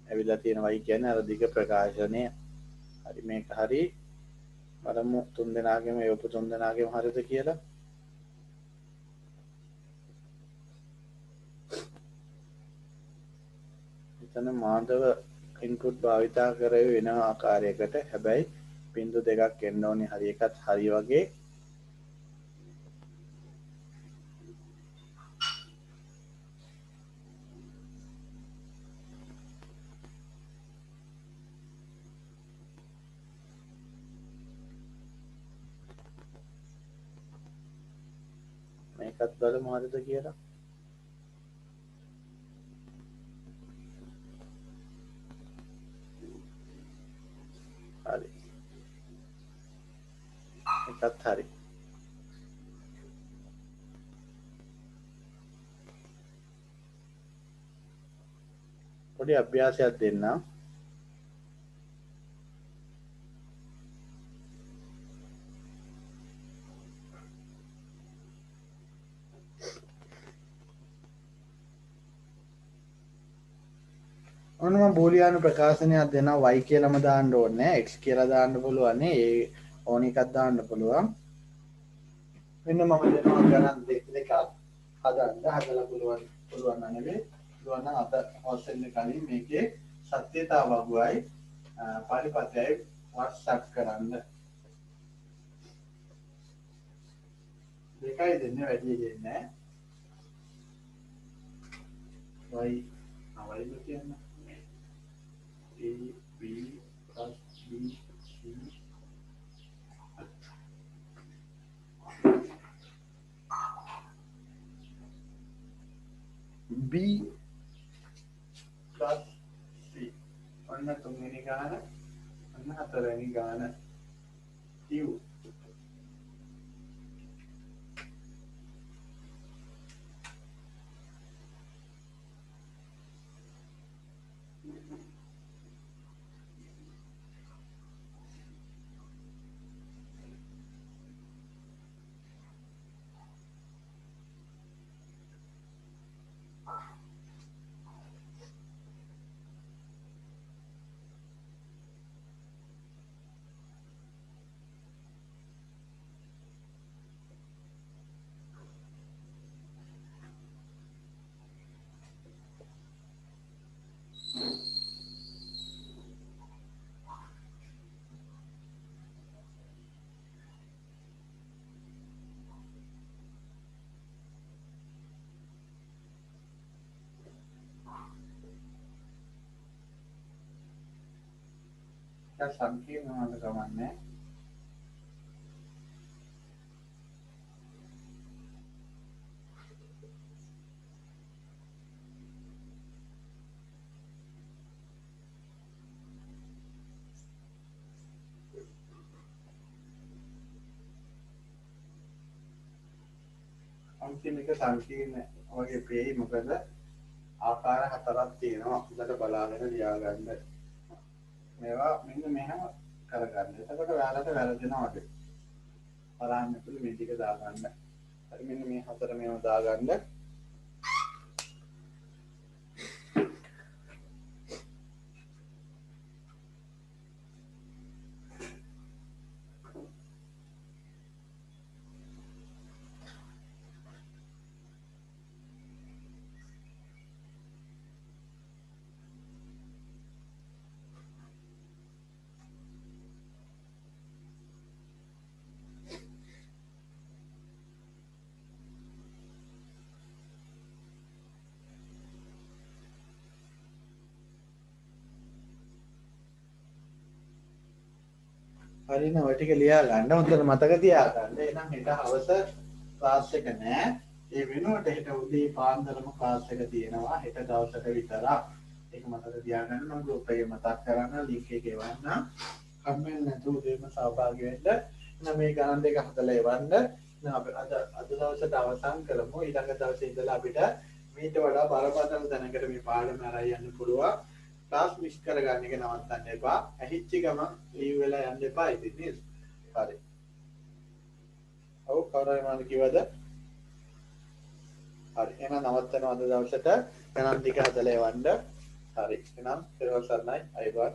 ඇවිල්ලා තියෙන y කියන්නේ අර දිග ප්‍රකාශනය. හරි මේක හරි බලමු තුන් දෙනාගේම යොපු තුන් දෙනාගේම හරිද කියලා. එතන මාධව ඉන්පුට් භාවිතා කරේ වෙන ආකාරයකට. හැබැයි බිංදු දෙකක් එන්න ඕනේ හරි එකත් හරි වගේ. මේකත් බලමු හරිද කියලා. හරි. එකත් හරි. පොඩි අභ්‍යාසයක් දෙන්නම්. ඔන්න බූලියානු ප්‍රකාශනයක් දෙනවා y කියලාම දාන්න ඕනේ x කියලා දාන්න පුළුවන් ඒ ඕන එකක් දාන්න පුළුවන් මෙන්න මම දෙනවා ගණන් දෙකක් හදලා පුළුවන් නෙවෙයි පුළුවන් නම් අත හොස්සෙන්න කලින් මේකේ සත්‍යතාව වගුවයි පරිපත්‍යයි WhatsApp කරන්න දෙකයි දෙන්නේ වැඩි දෙන්නේ y අවයිද කියන්නේ a b plus b c b plus c ඔන්න තුන්වෙනි ගාන ඔන්න හතරවෙනි ගාන q සංකීර්ණවද ගමන්නේ අන්තිම එක සංකීර්ණ වගේ පෙයි මොකද ආකාර හතරක් තියෙනවා උඩට බලාගෙන ලියාගන්න මේවා මෙන්න මෙහෙම කරගන්න. එතකොට ඔයාලට වැරදෙනවා වගේ. බලන්න පුළු මේ ටික දාගන්න. හරි මෙන්න මේ හතර මේව දාගන්න. හරිනේ ඔය ටික ලියා ගන්න. හොඳට මතක තියාගන්න. එහෙනම් හෙට හවස ක්ලාස් එක නෑ. ඒ වෙනුවට හෙට උදේ පාන්දරම ක්ලාස් එක තියෙනවා. හෙට දවසට විතරක්. ඒක මතක තියාගන්න. මම ගෲප් එකේ මතක් කරන්න ලින්ක් එක එවන්න. කම්මෙන්ට් නැතුව උදේම සහභාගී වෙන්න. එහෙනම් මේ ගණන් දෙක හදලා එවන්න. එහෙනම් අපි අද දවසට අවසන් කරමු. ඊළඟ දවසේ ඉඳලා අපිට මීට වඩා බරපතල දැනකට මේ පාඩම අරයි යන්න පුළුවන්. ක්ලාස් මිස් කරගන්න එක නවත්තන්න එපා. ඇහිච්ච ගමන් ලීව් වෙලා යන්න එපා ඉතින් නේද? හරි. ඔව් කවුරුහරි මොනවද කිව්වද? හරි. එහෙනම් නවත්තනවා අද දවසට. ගණන් ටික හදලා එවන්න. හරි. එහෙනම් පෙරවල් සරණයි. අයබෝන්.